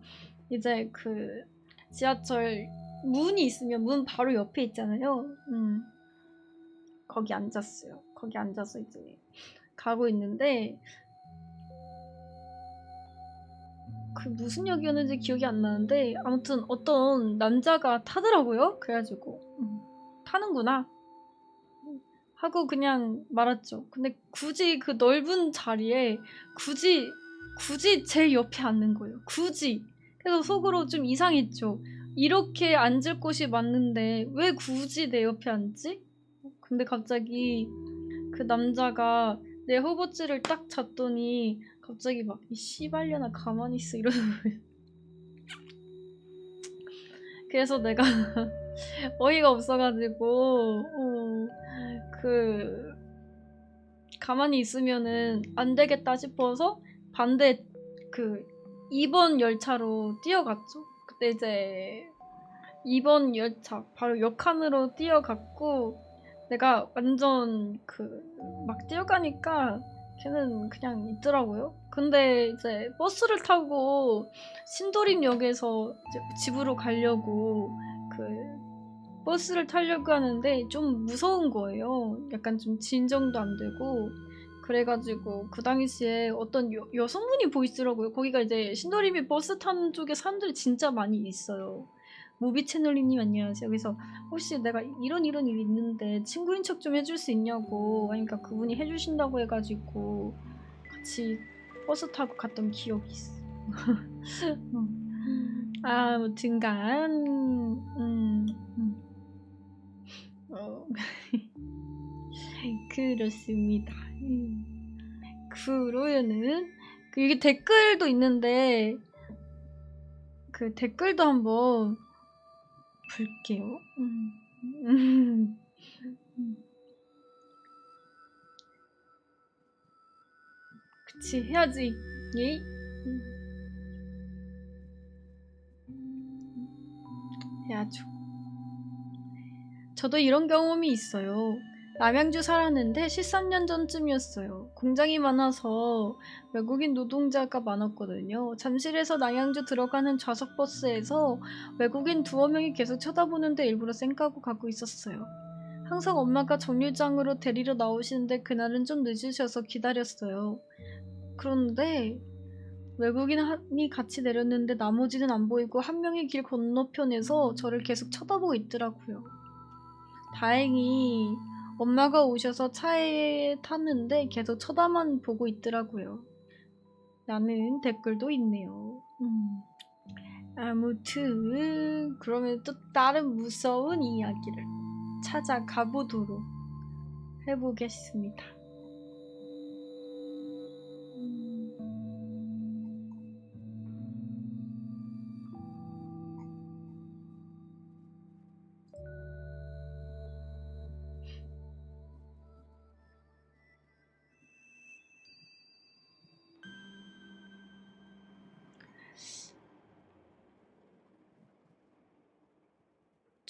이제 그 지하철 문이 있으면 문 바로 옆에 있잖아요. 거기 앉았어요. 거기 앉아서 이제 가고 있는데 그 무슨 역이었는지 기억이 안 나는데 아무튼 어떤 남자가 타더라고요. 그래가지고 타는구나 하고 그냥 말았죠. 근데 굳이 그 넓은 자리에 굳이 제 옆에 앉는 거예요. 굳이. 그래서 속으로 좀 이상했죠. 이렇게 앉을 곳이 맞는데 왜 굳이 내 옆에 앉지? 근데 갑자기 그 남자가 내 허벅지를 딱 잡더니 갑자기 막 이 씨발려나 가만히 있어 이러는 거예요. 그래서 내가 어이가 없어가지고 그 가만히 있으면은 안 되겠다 싶어서 반대 그 2번 열차로 뛰어갔죠. 그때 이제 2번 열차 바로 역칸으로 뛰어갔고 내가 완전 그 막 뛰어가니까 걔는 그냥 있더라고요. 근데 이제 버스를 타고 신도림역에서 이제 집으로 가려고 그 버스를 타려고 하는데 좀 무서운 거예요. 약간 좀 진정도 안 되고 그래가지고 그 당시에 어떤 여성분이 보이더라고요. 거기가 이제 신도림이 버스 타는 쪽에 사람들이 진짜 많이 있어요. 무비 채널리님 안녕하세요. 그래서 혹시 내가 이런 일이 있는데 친구인 척 좀 해줄 수 있냐고 그러니까 그분이 해주신다고 해가지고 같이 버스 타고 갔던 기억이 있어. 아무튼간 그렇습니다. 그러면은 이게 댓글도 있는데 그 댓글도 한번 볼게요. 그치 해야지. 예이. 해야죠. 저도 이런 경험이 있어요. 남양주 살았는데 13년 전쯤이었어요. 공장이 많아서 외국인 노동자가 많았거든요. 잠실에서 남양주 들어가는 좌석버스에서 외국인 두어 명이 계속 쳐다보는데 일부러 쌩까고 가고 있었어요. 항상 엄마가 정류장으로 데리러 나오시는데 그날은 좀 늦으셔서 기다렸어요. 그런데 외국인이 같이 내렸는데 나머지는 안 보이고 한 명이 길 건너편에서 저를 계속 쳐다보고 있더라고요. 다행히 엄마가 오셔서 차에 탔는데 계속 쳐다만 보고 있더라고요. 라는 댓글도 있네요. 아무튼 그러면 또 다른 무서운 이야기를 찾아가 보도록 해보겠습니다.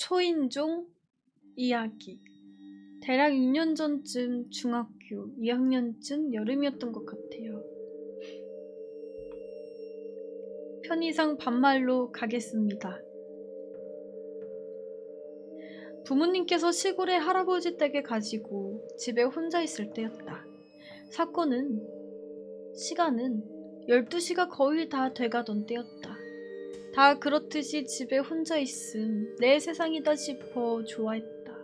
초인종 이야기. 대략 6년 전쯤 중학교 2학년쯤 여름이었던 것 같아요. 편의상 반말로 가겠습니다. 부모님께서 시골에 할아버지 댁에 가시고 집에 혼자 있을 때였다. 시간은 12시가 거의 다 돼가던 때였다. 다 그렇듯이 집에 혼자 있음 내 세상이다 싶어 좋아했다.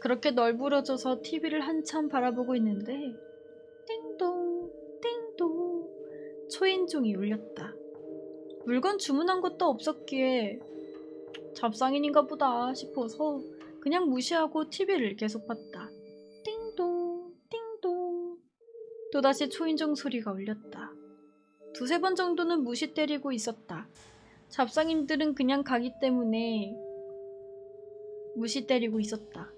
그렇게 널브러져서 TV를 한참 바라보고 있는데 띵동 띵동 초인종이 울렸다. 물건 주문한 것도 없었기에 잡상인인가 보다 싶어서 그냥 무시하고 TV를 계속 봤다. 띵동 띵동 또다시 초인종 소리가 울렸다. 두세 번 정도는 무시 때리고 있었다. 잡상인들은 그냥 가기 때문에 무시 때리고 있었다.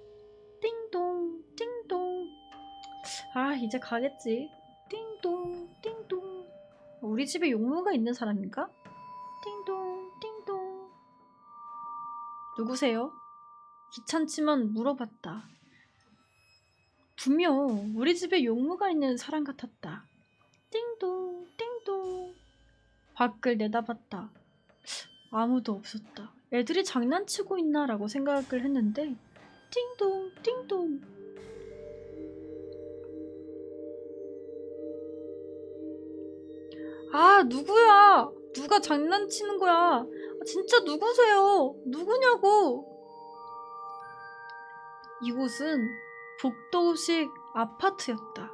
띵동 띵동 아 이제 가겠지. 띵동 띵동 우리 집에 용모가 있는 사람인가? 띵동 띵동 누구세요? 귀찮지만 물어봤다. 분명 우리 집에 용무가 있는 사람 같았다. 띵동 띵동. 밖을 내다봤다. 아무도 없었다. 애들이 장난치고 있나 라고 생각을 했는데 띵동 띵동. 아, 누구야? 누가 장난치는 거야? 아, 진짜 누구세요? 누구냐고? 이곳은 복도식 아파트였다.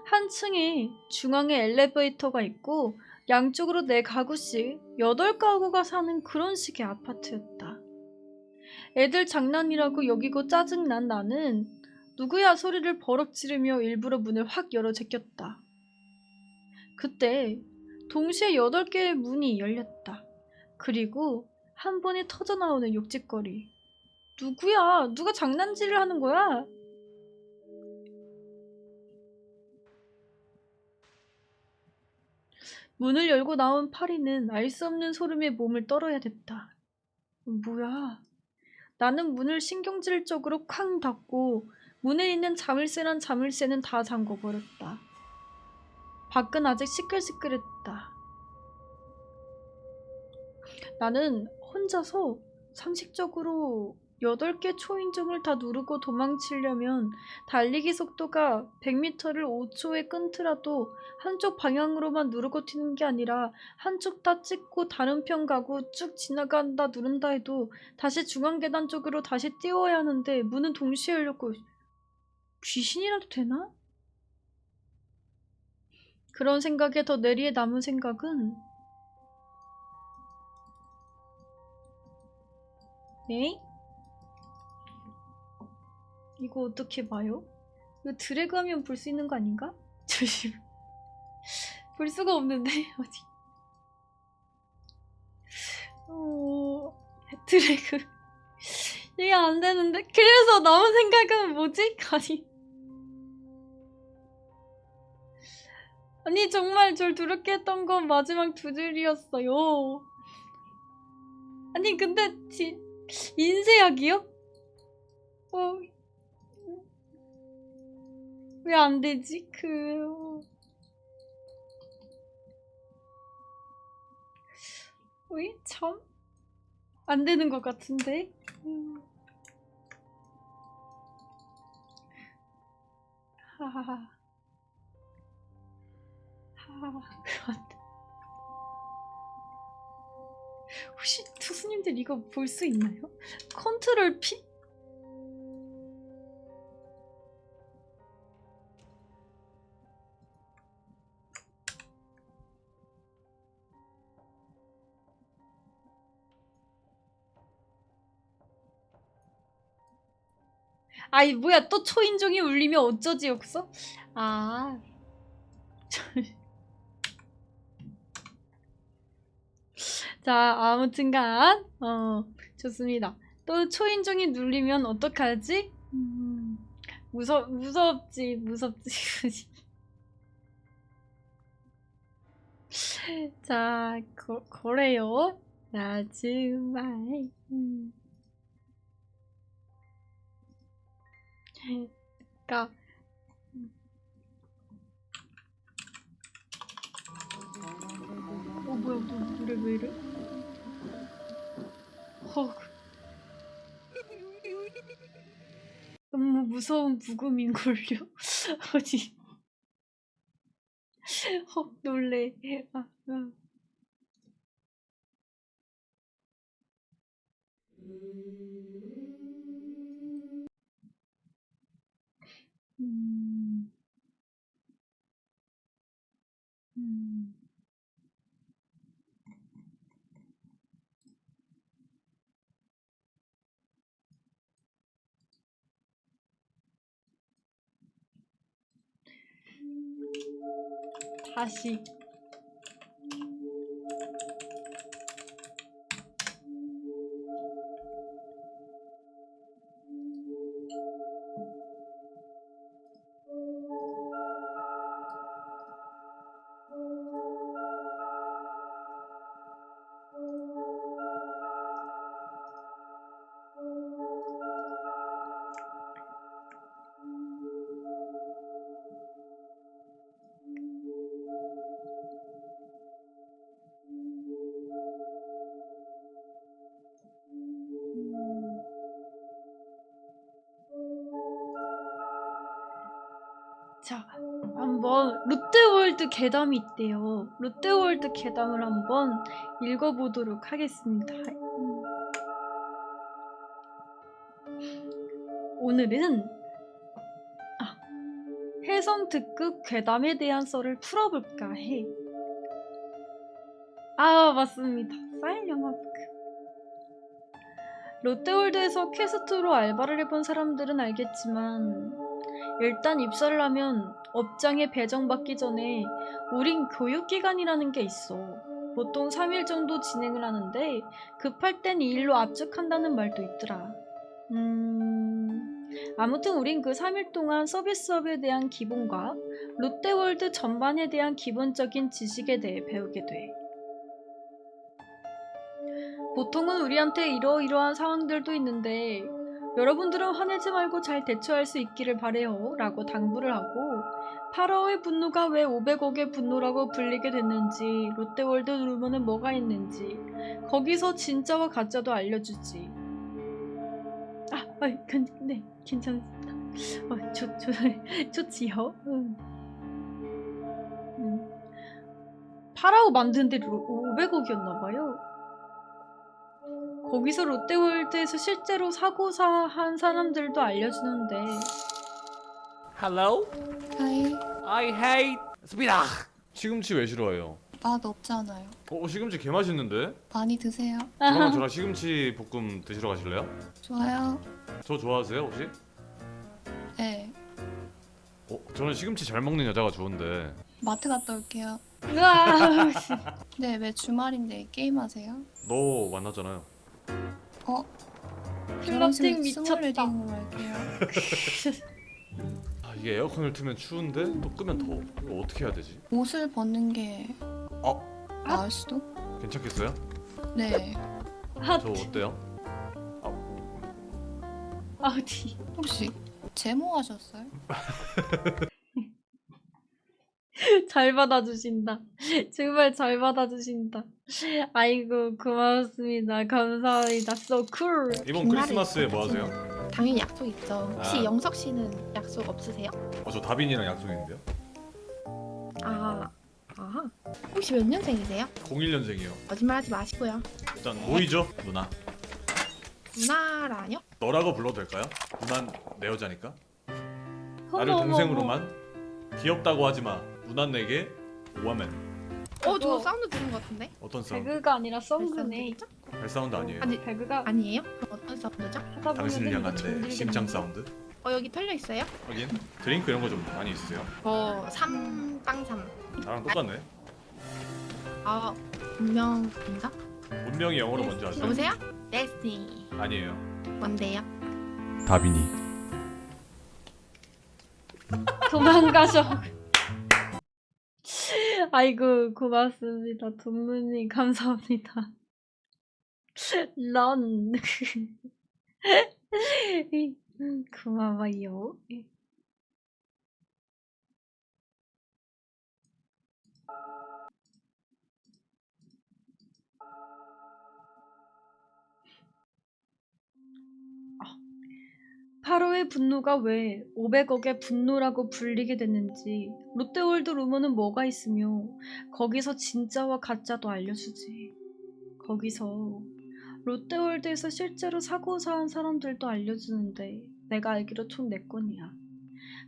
한 층에 중앙에 엘리베이터가 있고 양쪽으로 4가구씩 8가구가 사는 그런 식의 아파트였다. 애들 장난이라고 여기고 짜증난 나는 누구야 소리를 버럭 지르며 일부러 문을 확 열어 제꼈다. 그때 동시에 8개의 문이 열렸다. 그리고 한 번에 터져나오는 욕짓거리. 누구야? 누가 장난질을 하는 거야? 문을 열고 나온 파리는 알 수 없는 소름에 몸을 떨어야 됐다. 뭐야? 나는 문을 신경질적으로 쾅 닫고 문에 있는 자물쇠란 자물쇠는 다 잠궈버렸다. 밖은 아직 시끌시끌했다. 나는 혼자서 상식적으로 8개 초인종을 다 누르고 도망치려면 달리기 속도가 100m를 5초에 끊더라도 한쪽 방향으로만 누르고 튀는 게 아니라 한쪽 다 찍고 다른 편 가고 쭉 지나간다 누른다 해도 다시 중앙 계단 쪽으로 다시 띄워야 하는데 문은 동시에 열렸고 귀신이라도 되나? 그런 생각에 더 내리에 남은 생각은 네? 이거 어떻게 봐요? 이거 드래그 하면 볼 수 있는 거 아닌가? 조심. 볼 수가 없는데 어디? 드래그 이게 안 되는데. 그래서 남은 생각은 뭐지? 아니 정말 절 두렵게 했던 건 마지막 2줄이었어요. 아니 근데 인쇄약이요? 왜 안 되지? 참? 안 되는 것 같은데? 하하하. 혹시 투수님들 이거 볼 수 있나요? 컨트롤 P? 아이 뭐야 또 초인종이 울리면 어쩌지 여기서? 아 자 아무튼간 좋습니다. 또 초인종이 눌리면 어떡하지? 무섭지 자 그래요. 자 정말 그니까 뭐야 노래 왜 이래? 너무 무서운 부금인걸요? 어디 놀래. 음. 다시 자, 한번 롯데월드 괴담이 있대요. 롯데월드 괴담을 한번 읽어보도록 하겠습니다. 오늘은 혜성 특급 괴담에 대한 썰을 풀어볼까 해. 맞습니다. 사일 영화북. 롯데월드에서 퀘스트로 알바를 해본 사람들은 알겠지만 일단 입사를 하면 업장에 배정받기 전에 우린 교육기간이라는 게 있어. 보통 3일 정도 진행을 하는데 급할 땐 2일로 압축한다는 말도 있더라. 아무튼 우린 그 3일 동안 서비스업에 대한 기본과 롯데월드 전반에 대한 기본적인 지식에 대해 배우게 돼. 보통은 우리한테 이러이러한 상황들도 있는데 여러분들은 화내지 말고 잘 대처할 수 있기를 바래요 라고 당부를 하고 파라오의 분노가 왜 500억의 분노라고 불리게 됐는지, 롯데월드 루머는 뭐가 있는지, 거기서 진짜와 가짜도 알려주지. 네, 괜찮습니다. 좋지요. 파라오 만드는데 500억이었나봐요. 거기서 롯데월드에서 실제로 사고한 사람들도 알려주는데. Hello? 하이, I hate 스피다. 시금치 왜 싫어해요? 맛 없잖아요. 시금치 개 맛있는데? 많이 드세요. 그러면 저랑 시금치 볶음 드시러 가실래요? 좋아요. 저 좋아하세요 혹시? 네, 저는 시금치 잘 먹는 여자가 좋은데. 마트 갔다 올게요. 으아. 네, 왜 주말인데 게임하세요? 너 만났잖아요. 플러팅 미쳤다. 웨딩으로 할게요. 이게 에어컨을 트면 추운데 또 끄면 더워. 이거 어떻게 해야 되지? 옷을 벗는 게 나을 수도? 괜찮겠어요? 네. 저 어때요? 어디? 혹시 제모하셨어요? 잘 받아주신다. 정말 잘 받아주신다. 아이고 고맙습니다. 감사합니다. So cool. 이번 크리스마스에 뭐 하세요? 당연히 약속 있죠. 혹시 아. 영석 씨는 약속 없으세요? 저 다빈이랑 약속 있는데요. 아하. 혹시 몇 년생이세요? 01년생이요. 거짓말하지 마시고요. 일단 모이죠 누나. 누나라뇨? 너라고 불러도 될까요? 누난 내 여자니까. 나를 어머, 동생으로만. 귀엽다고 하지마. 누난 내게 오하면. 저 사운드 들은 것 같은데? 어떤 사운드? 배그가 아니라 썬그네. 사운드겠죠? 별 사운드 아니에요. 아니 배그가 아니에요? 그럼 어떤 사운드죠? 하다 보면 당신을 향한 내 심장 사운드. 여기 털려 있어요? 하긴 드링크 이런 거 좀 많이 있으세요? 3빵3. 나랑 똑같네. 분명인가? 분명히 영어로 먼저 하세요. 여보세요? 데스티니. 아니에요. 뭔데요? 다빈이. 도망가셔. 아이고 고맙습니다. 돈문이 감사합니다. 런. 고마워요. 파로의 분노가 왜 500억의 분노라고 불리게 됐는지, 롯데월드 루머는 뭐가 있으며 거기서 진짜와 가짜도 알려주지. 거기서 롯데월드에서 실제로 사고사한 사람들도 알려주는데 내가 알기로 총 4건이야.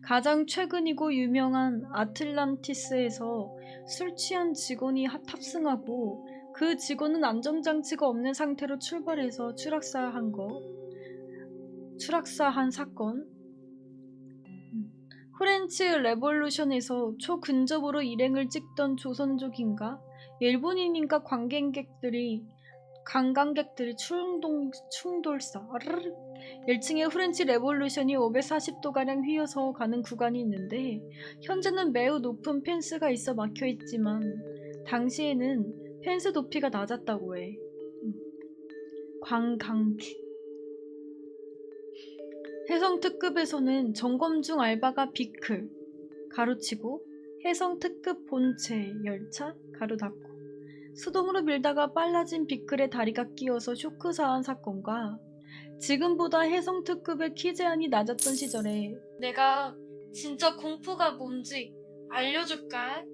가장 최근이고 유명한 아틀란티스에서 술 취한 직원이 탑승하고 그 직원은 안전장치가 없는 상태로 출발해서 추락사한 사건. 프렌치 레볼루션에서 초근접으로 일행을 찍던 조선족인가 일본인인가 관광객들이 충돌사 1층에 프렌치 레볼루션이 540도가량 휘어서 가는 구간이 있는데 현재는 매우 높은 펜스가 있어 막혀있지만 당시에는 펜스 높이가 낮았다고 해. 관광객. 해성특급에서는 점검 중 알바가 비클 가로치고 해성특급 본체 열차 가로 닫고 수동으로 밀다가 빨라진 비클에 다리가 끼어서 쇼크사한 사건과 지금보다 해성특급의 키 제한이 낮았던 시절에 내가 진짜 공포가 뭔지 알려줄까?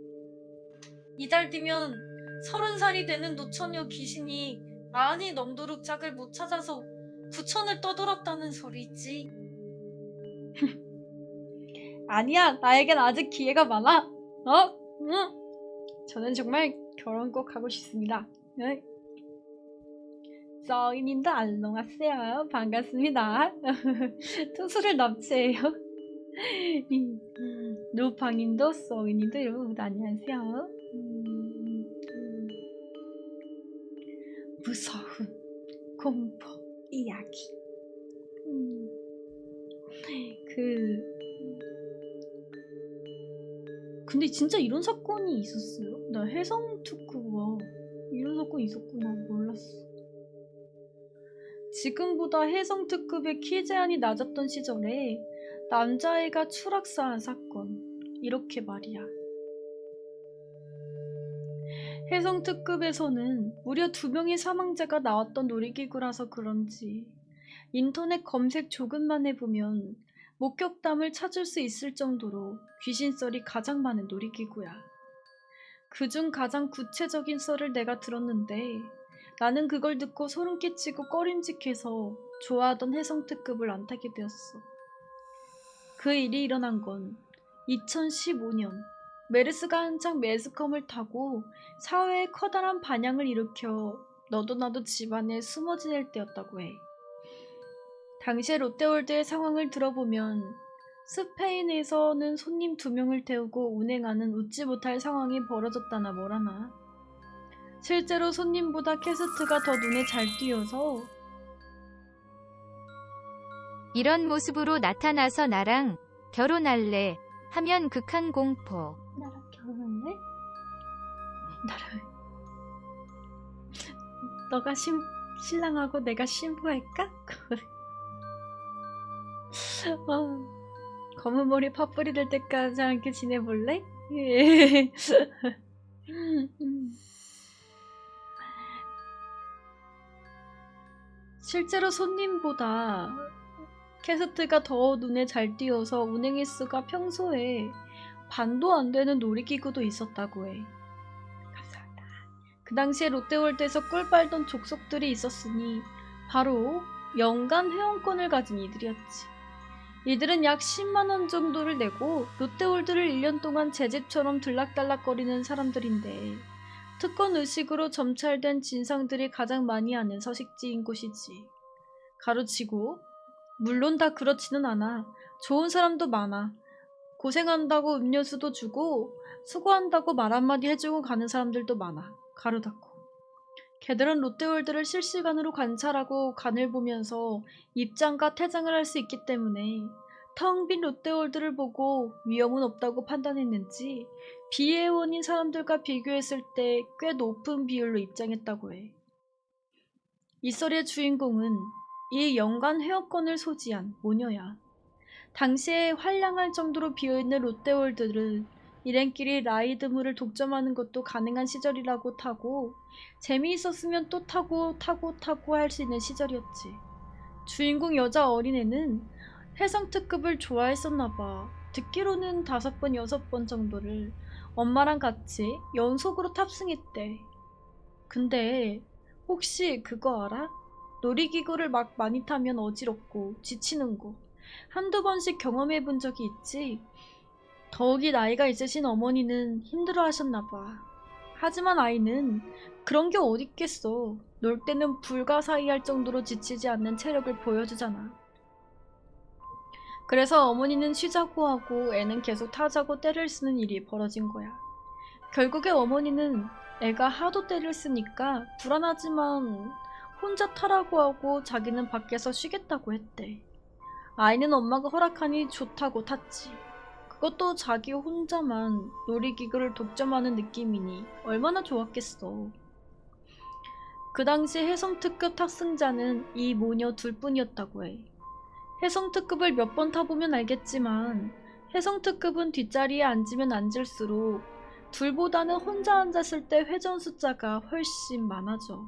이달 뒤면 30살이 되는 노처녀 귀신이 많이 넘도록 짝을 못 찾아서 부천을 떠돌았다는 소리지. 아니야, 나에겐 아직 기회가 많아. 저는 정말 결혼 꼭 하고 싶습니다. 네. 써이님도 안녕하세요. 반갑습니다. 투수를 납치해요. 루팡님도 써이님도 여러분 안녕하세요. 무서운 공포 이야기. 근데 진짜 이런 사건이 있었어요? 나 해성특구와 이런 사건이 있었구나 몰랐어. 지금보다 해성특급의 키 제한이 낮았던 시절에 남자애가 추락사한 사건, 이렇게 말이야. 해성특급에서는 무려 2명의 사망자가 나왔던 놀이기구라서 그런지 인터넷 검색 조금만 해보면 목격담을 찾을 수 있을 정도로 귀신썰이 가장 많은 놀이기구야. 그중 가장 구체적인 썰을 내가 들었는데 나는 그걸 듣고 소름 끼치고 꺼림직해서 좋아하던 해성특급을 안 타게 되었어. 그 일이 일어난 건 2015년 메르스가 한창 매스컴을 타고 사회에 커다란 반향을 일으켜 너도 나도 집안에 숨어 지낼 때였다고 해. 당시에 롯데월드의 상황을 들어보면 스페인에서는 손님 2명을 태우고 운행하는 웃지 못할 상황이 벌어졌다나 뭐라나. 실제로 손님보다 캐스트가 더 눈에 잘 띄어서 이런 모습으로 나타나서 나랑 결혼할래 하면 극한 공포. 나랑 결혼할래? 너가 신랑하고 내가 신부할까? 검은 머리 팥뿌리 될 때까지 함께 지내볼래? 실제로 손님보다 캐스트가 더 눈에 잘 띄어서 운행 횟수가 평소에 반도 안 되는 놀이기구도 있었다고 해. 감사합니다. 그 당시에 롯데월드에서 꿀 빨던 족속들이 있었으니 바로 연간 회원권을 가진 이들이었지. 이들은 약 10만원 정도를 내고 롯데월드를 1년 동안 제 집처럼 들락달락거리는 사람들인데 특권 의식으로 점찰된 진상들이 가장 많이 아는 서식지인 곳이지. 가로치고 물론 다 그렇지는 않아. 좋은 사람도 많아. 고생한다고 음료수도 주고 수고한다고 말 한마디 해주고 가는 사람들도 많아. 가로 닫고. 걔들은 롯데월드를 실시간으로 관찰하고 간을 보면서 입장과 퇴장을 할 수 있기 때문에 텅 빈 롯데월드를 보고 위험은 없다고 판단했는지 비회원인 사람들과 비교했을 때 꽤 높은 비율로 입장했다고 해. 이 썰의 주인공은 이 연간 회원권을 소지한 모녀야. 당시에 환량할 정도로 비어있는 롯데월드를 일행끼리 라이드물을 독점하는 것도 가능한 시절이라고 타고 재미있었으면 또 타고 할 수 있는 시절이었지. 주인공 여자 어린애는 해성특급을 좋아했었나봐. 듣기로는 5번, 6번 정도를 엄마랑 같이 연속으로 탑승했대. 근데 혹시 그거 알아? 놀이기구를 막 많이 타면 어지럽고 지치는 거 한두 번씩 경험해 본 적이 있지? 더욱이 나이가 있으신 어머니는 힘들어 하셨나봐. 하지만 아이는 그런 게 어딨겠어. 놀 때는 불가사의할 정도로 지치지 않는 체력을 보여주잖아. 그래서 어머니는 쉬자고 하고 애는 계속 타자고 떼를 쓰는 일이 벌어진 거야. 결국에 어머니는 애가 하도 떼를 쓰니까 불안하지만 혼자 타라고 하고 자기는 밖에서 쉬겠다고 했대. 아이는 엄마가 허락하니 좋다고 탔지. 그것도 자기 혼자만 놀이기구를 독점하는 느낌이니 얼마나 좋았겠어. 그 당시 해성특급 탑승자는 이 모녀 둘뿐이었다고 해. 해성특급을 몇 번 타보면 알겠지만 해성특급은 뒷자리에 앉으면 앉을수록 둘보다는 혼자 앉았을 때 회전 숫자가 훨씬 많아져.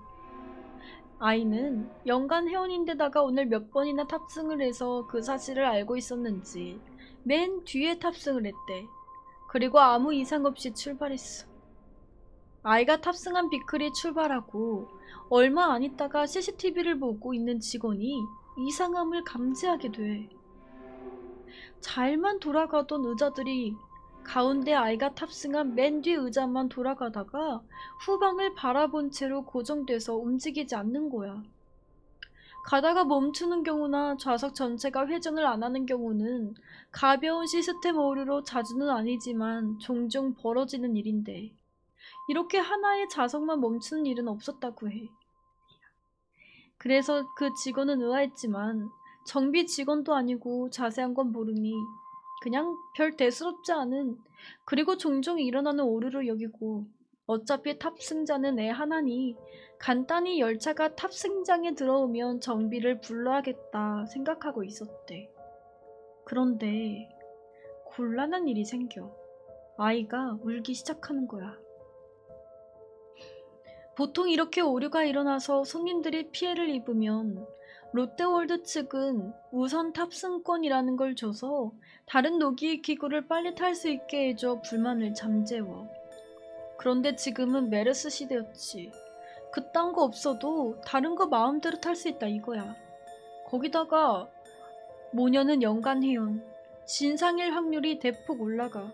아이는 연간 회원인데다가 오늘 몇 번이나 탑승을 해서 그 사실을 알고 있었는지 맨 뒤에 탑승을 했대. 그리고 아무 이상 없이 출발했어. 아이가 탑승한 비클이 출발하고 얼마 안 있다가 CCTV를 보고 있는 직원이 이상함을 감지하게 돼. 잘만 돌아가던 의자들이 가운데 아이가 탑승한 맨 뒤 의자만 돌아가다가 후방을 바라본 채로 고정돼서 움직이지 않는 거야. 가다가 멈추는 경우나 좌석 전체가 회전을 안 하는 경우는 가벼운 시스템 오류로 자주는 아니지만 종종 벌어지는 일인데 이렇게 하나의 좌석만 멈추는 일은 없었다고 해. 그래서 그 직원은 의아했지만 정비 직원도 아니고 자세한 건 모르니 그냥 별 대수롭지 않은 그리고 종종 일어나는 오류로 여기고 어차피 탑승자는 애 하나니 간단히 열차가 탑승장에 들어오면 정비를 불러야겠다 생각하고 있었대. 그런데 곤란한 일이 생겨. 아이가 울기 시작하는 거야. 보통 이렇게 오류가 일어나서 손님들이 피해를 입으면 롯데월드 측은 우선 탑승권이라는 걸 줘서 다른 놀이기구를 빨리 탈 수 있게 해줘 불만을 잠재워. 그런데 지금은 메르스 시대였지. 그딴 거 없어도 다른 거 마음대로 탈 수 있다 이거야. 거기다가 모녀는 연간 회원, 진상일 확률이 대폭 올라가.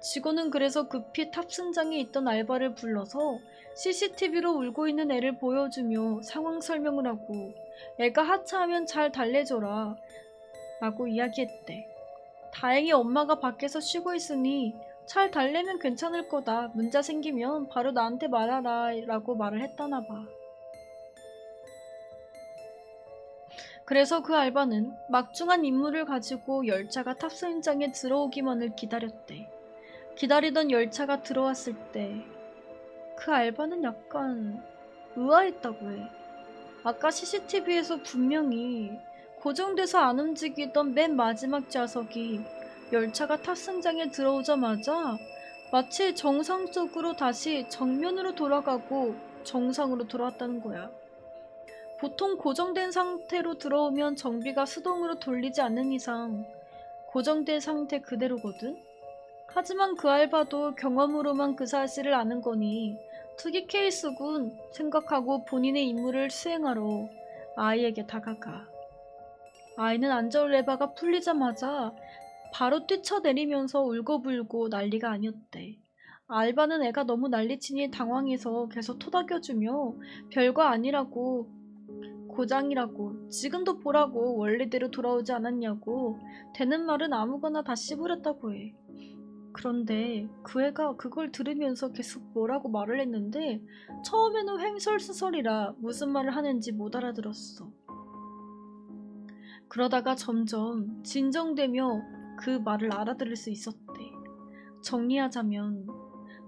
직원은 그래서 급히 탑승장에 있던 알바를 불러서 CCTV로 울고 있는 애를 보여주며 상황 설명을 하고 애가 하차하면 잘 달래줘라 라고 이야기했대. 다행히 엄마가 밖에서 쉬고 있으니 잘 달래면 괜찮을 거다. 문제 생기면 바로 나한테 말하라 라고 말을 했다나 봐. 그래서 그 알바는 막중한 임무를 가지고 열차가 탑승장에 들어오기만을 기다렸대. 기다리던 열차가 들어왔을 때 그 알바는 약간 의아했다고 해. 아까 CCTV에서 분명히 고정돼서 안 움직이던 맨 마지막 좌석이 열차가 탑승장에 들어오자마자 마치 정상적으로 다시 정면으로 돌아가고 정상으로 돌아왔다는 거야. 보통 고정된 상태로 들어오면 정비가 수동으로 돌리지 않는 이상 고정된 상태 그대로거든? 하지만 그 알바도 경험으로만 그 사실을 아는 거니 특이 케이스군 생각하고 본인의 임무를 수행하러 아이에게 다가가. 아이는 안전 레버가 풀리자마자 바로 뛰쳐내리면서 울고불고 난리가 아니었대. 알바는 애가 너무 난리치니 당황해서 계속 토닥여주며 별거 아니라고, 고장이라고, 지금도 보라고, 원래대로 돌아오지 않았냐고 되는 말은 아무거나 다 씹으렸다고 해. 그런데 그 애가 그걸 들으면서 계속 뭐라고 말을 했는데 처음에는 횡설수설이라 무슨 말을 하는지 못 알아들었어. 그러다가 점점 진정되며 그 말을 알아들을 수 있었대. 정리하자면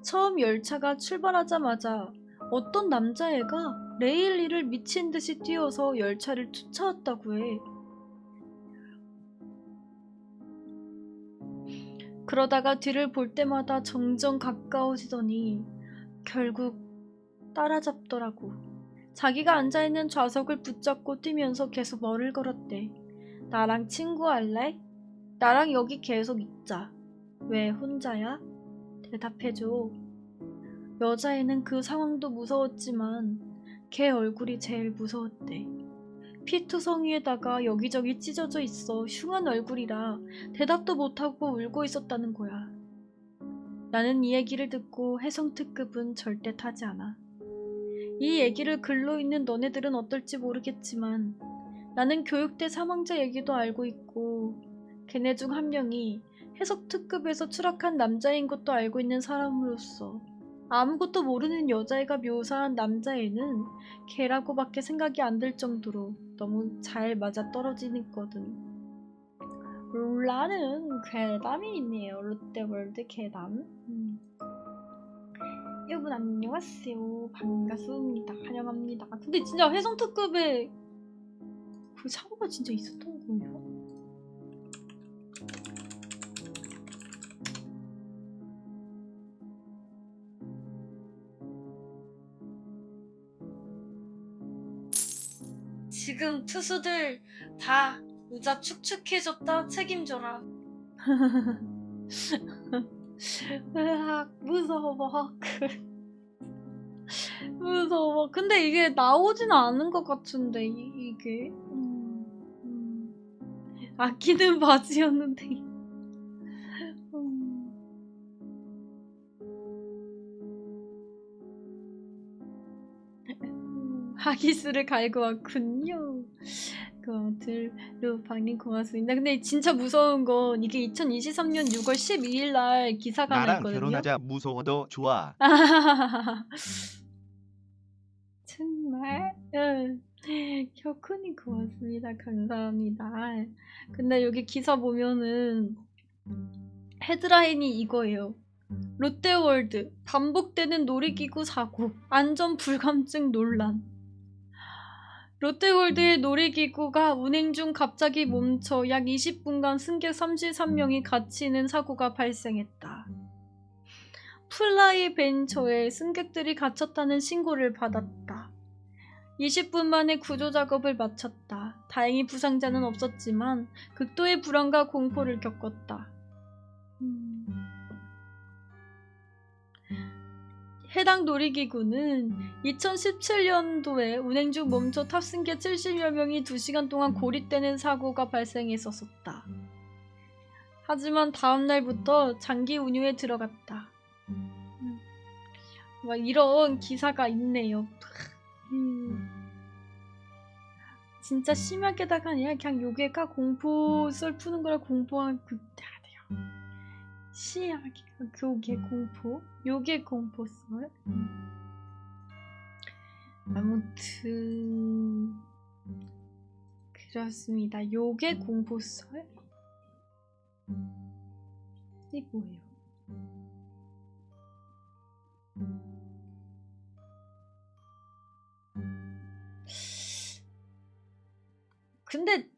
처음 열차가 출발하자마자 어떤 남자애가 레일 위를 미친 듯이 뛰어서 열차를 쫓아왔다고 해. 그러다가 뒤를 볼 때마다 점점 가까워지더니 결국 따라잡더라고. 자기가 앉아있는 좌석을 붙잡고 뛰면서 계속 말을 걸었대. 나랑 친구할래? 나랑 여기 계속 있자. 왜 혼자야? 대답해줘. 여자애는 그 상황도 무서웠지만 걔 얼굴이 제일 무서웠대. 피투성이에다가 여기저기 찢어져 있어 흉한 얼굴이라 대답도 못하고 울고 있었다는 거야. 나는 이 얘기를 듣고 해성특급은 절대 타지 않아. 이 얘기를 글로 읽는 너네들은 어떨지 모르겠지만 나는 교육대 사망자 얘기도 알고 있고 걔네 중 한 명이 해석특급에서 추락한 남자인 것도 알고 있는 사람으로서 아무것도 모르는 여자애가 묘사한 남자애는 걔라고밖에 생각이 안 들 정도로 너무 잘 맞아떨어지거든. 롤라는 괴담이 있네요. 롯데월드 괴담. 여러분 안녕하세요. 반갑습니다. 환영합니다. 근데 진짜 해성특급에 그 사고가 진짜 있었던 거예요? 지금 투수들 다 의자 축축해졌다 책임져라. 으악, 무서워. 무서워. 근데 이게 나오진 않은 것 같은데, 이게. 아끼는 바지였는데. 하기스를 갈고 왔군요. 루팡님 고맙습니다. 근데 진짜 무서운 건 이게 2023년 6월 12일 날 기사가 하나 나랑 있거든요. 결혼하자. 무서워도 좋아. 정말? 응. 혁훈이 고맙습니다. 감사합니다. 근데 여기 기사 보면은 헤드라인이 이거예요. 롯데월드 반복되는 놀이기구 사고 안전 불감증 논란. 롯데월드의 놀이기구가 운행 중 갑자기 멈춰 약 20분간 승객 33명이 갇히는 사고가 발생했다. 플라이 벤처에 승객들이 갇혔다는 신고를 받았다. 20분 만에 구조 작업을 마쳤다. 다행히 부상자는 없었지만 극도의 불안과 공포를 겪었다. 해당 놀이기구는 2017년도에 운행 중 멈춰 탑승객 70여 명이 2시간 동안 고립되는 사고가 발생했었다. 하지만 다음 날부터 장기 운유에 들어갔다. 막 이런 기사가 있네요. 진짜 심하게다가 아니라 그냥 요괴가 공포 썰 푸는 거라 공포하면 그때야 돼요. 심하게 요괴 공포? 요괴 공포 썰? 아무튼 그렇습니다. 요괴 공포 썰? 이게 뭐예요? 근데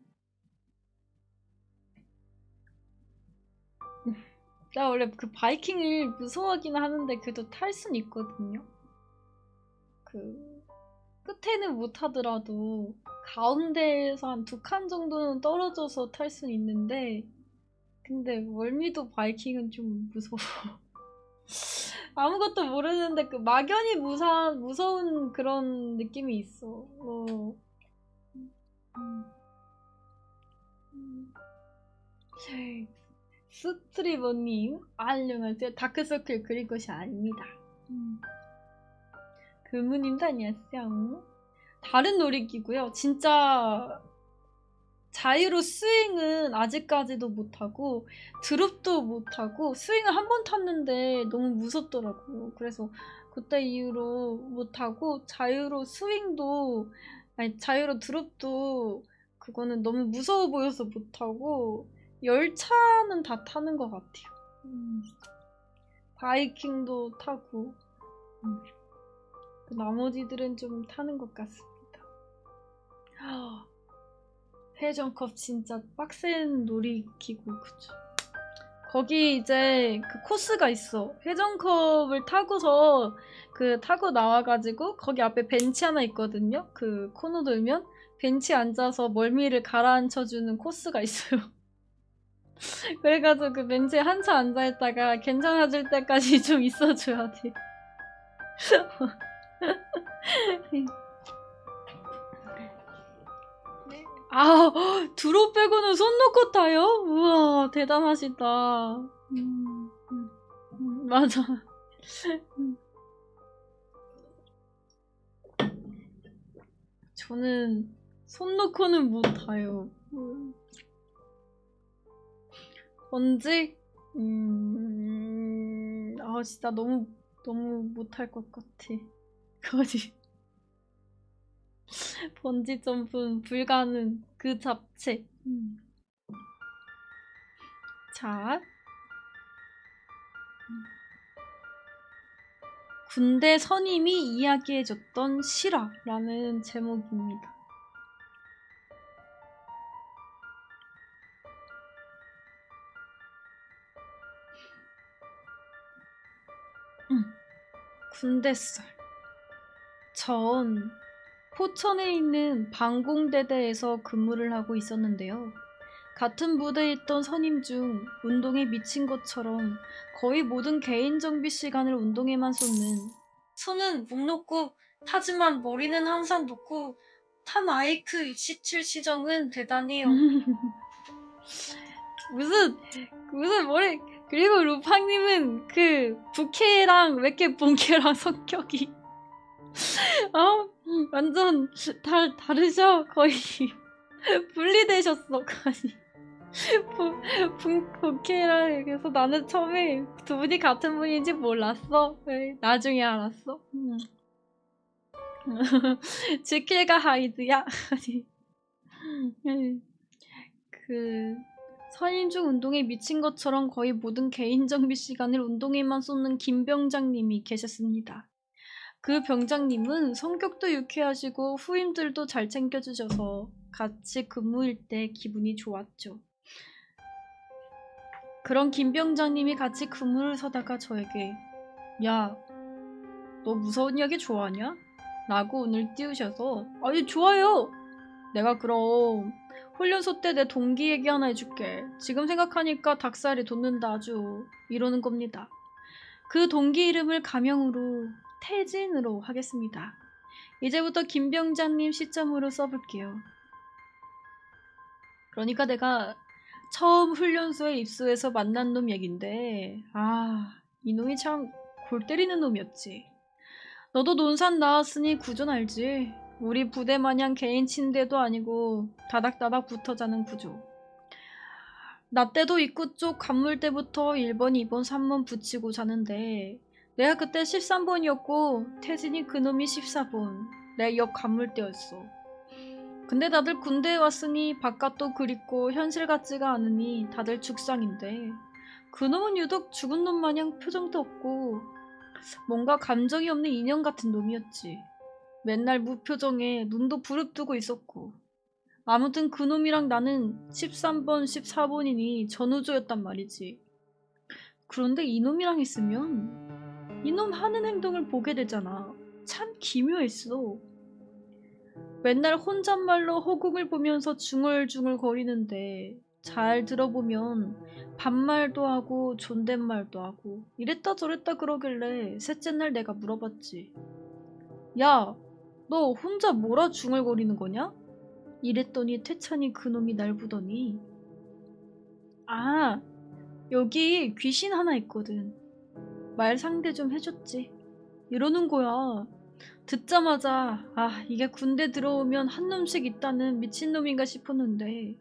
나 원래 그 바이킹을 무서워하긴 하는데 그래도 탈 순 있거든요. 그 끝에는 못 타더라도 가운데에서 한 2칸 정도는 떨어져서 탈 순 있는데 근데 월미도 바이킹은 좀 무서워. 아무것도 모르는데 그 막연히 무서운 그런 느낌이 있어. 스트리머님 안녕하세요. 다크서클 그릴 것이 아닙니다. 금우님도 안녕하세요. 다른 놀이기구요. 진짜 자유로 스윙은 아직까지도 못하고 드롭도 못하고 스윙을 한 번 탔는데 너무 무섭더라고요. 그래서 그때 이후로 못하고 자유로 스윙도 아니 자유로 드롭도 그거는 너무 무서워 보여서 못하고 열차는 다 타는 것 같아요. 바이킹도 타고 그 나머지들은 좀 타는 것 같습니다. 회전컵 진짜 빡센 놀이기구 그쵸? 거기 이제 그 코스가 있어. 회전컵을 타고서 그 타고 나와가지고 거기 앞에 벤치 하나 있거든요. 그 코너 돌면 벤치 앉아서 멀미를 가라앉혀주는 코스가 있어요. 그래가지고 그 벤치에 한참 앉아있다가 괜찮아질 때까지 좀 있어줘야 돼. 아, 드롭 빼고는 손 놓고 타요? 우와, 대단하시다. 맞아. 저는 손 놓고는 못 타요. 언제? 아, 진짜 너무 못할 것 같아. 거지. 번지 점프는 불가능 그 자체. 자, 군대 선임이 이야기해줬던 실화라는 제목입니다. 군대 썰. 전 포천에 있는 방공대대에서 근무를 하고 있었는데요. 같은 부대에 있던 선임 중 운동에 미친 것처럼 거의 모든 개인 정비 시간을 운동에만 쏟는 손은 목 놓고 타지만 머리는 항상 놓고 탄 아이크 67 시정은 대단해요. 무슨 머리. 그리고 루팡님은 그 부캐랑 왜 이렇게 본캐랑 성격이 완전 다르셔. 거의 분리되셨어. 거의 부캐랑. 그래서 나는 처음에 두 분이 같은 분인지 몰랐어. 네, 나중에 알았어. 지킬과 하이드야. 그 선임 중 운동에 미친 것처럼 거의 모든 개인 정비 시간을 운동에만 쏟는 김 병장님이 계셨습니다. 그 병장님은 성격도 유쾌하시고 후임들도 잘 챙겨주셔서 같이 근무일 때 기분이 좋았죠. 그런 김 병장님이 같이 근무를 서다가 저에게 야, 너 무서운 이야기 좋아하냐? 라고 오늘 띄우셔서 아니 좋아요! 내가 그럼 훈련소 때 내 동기 얘기 하나 해줄게. 지금 생각하니까 닭살이 돋는다 아주. 이러는 겁니다. 그 동기 이름을 가명으로 태진으로 하겠습니다. 이제부터 김 병장님 시점으로 써볼게요. 그러니까 내가 처음 훈련소에 입소해서 만난 놈 얘긴데 이놈이 참 골 때리는 놈이었지. 너도 논산 나왔으니 구조는 알지? 우리 부대 마냥 개인 침대도 아니고 다닥다닥 붙어 자는 구조. 나 때도 입구 쪽 관물대부터 1번, 2번, 3번 붙이고 자는데 내가 그때 13번이었고 태진이 그놈이 14번. 내 옆 관물대였어. 근데 다들 군대에 왔으니 바깥도 그립고 현실 같지가 않으니 다들 죽상인데 그놈은 유독 죽은 놈 마냥 표정도 없고 뭔가 감정이 없는 인형 같은 놈이었지. 맨날 무표정에 눈도 부릅뜨고 있었고. 아무튼 그놈이랑 나는 13번, 14번이니 전우조였단 말이지. 그런데 이놈이랑 있으면 이놈 하는 행동을 보게 되잖아. 참 기묘했어. 맨날 혼잣말로 허공을 보면서 중얼중얼 거리는데 잘 들어보면 반말도 하고 존댓말도 하고 이랬다 저랬다 그러길래 셋째 날 내가 물어봤지. 야, 너 혼자 뭐라 중얼거리는 거냐? 이랬더니 태찬이 그놈이 날 보더니 여기 귀신 하나 있거든. 말 상대 좀 해줬지. 이러는 거야. 듣자마자 이게 군대 들어오면 한 놈씩 있다는 미친놈인가 싶었는데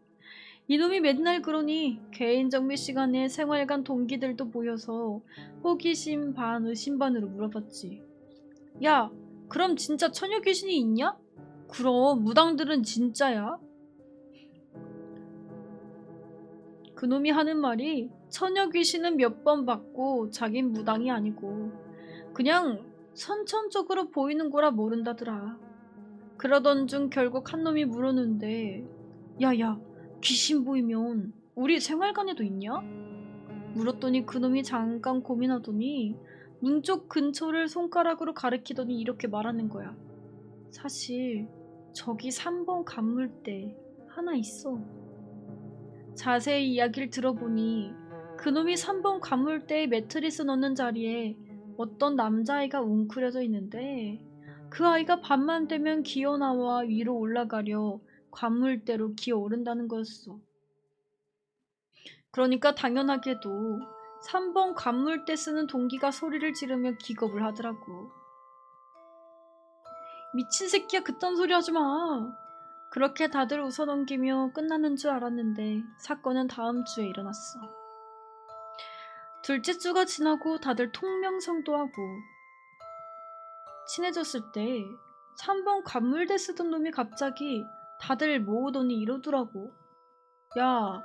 이놈이 맨날 그러니 개인 정비 시간에 생활관 동기들도 모여서 호기심 반 의심 반으로 물어봤지. 야, 그럼 진짜 처녀 귀신이 있냐? 그럼 무당들은 진짜야? 그놈이 하는 말이 처녀 귀신은 몇 번 봤고 자긴 무당이 아니고 그냥 선천적으로 보이는 거라 모른다더라. 그러던 중 결국 한 놈이 물었는데 야야, 귀신 보이면 우리 생활관에도 있냐? 물었더니 그놈이 잠깐 고민하더니 문 쪽 근처를 손가락으로 가리키더니 이렇게 말하는 거야. 사실 저기 3번 간물대 하나 있어. 자세히 이야기를 들어보니 그놈이 3번 간물대에 매트리스 넣는 자리에 어떤 남자아이가 웅크려져 있는데 그 아이가 밤만 되면 기어나와 위로 올라가려 관물대로 기어오른다는 거였어. 그러니까 당연하게도 3번 관물대 쓰는 동기가 소리를 지르며 기겁을 하더라고. 미친 새끼야, 그딴 소리 하지 마. 그렇게 다들 웃어넘기며 끝나는 줄 알았는데 사건은 다음 주에 일어났어. 둘째 주가 지나고 다들 통명성도 하고 친해졌을 때 3번 관물대 쓰던 놈이 갑자기 다들 모으더니 이러더라고. 야,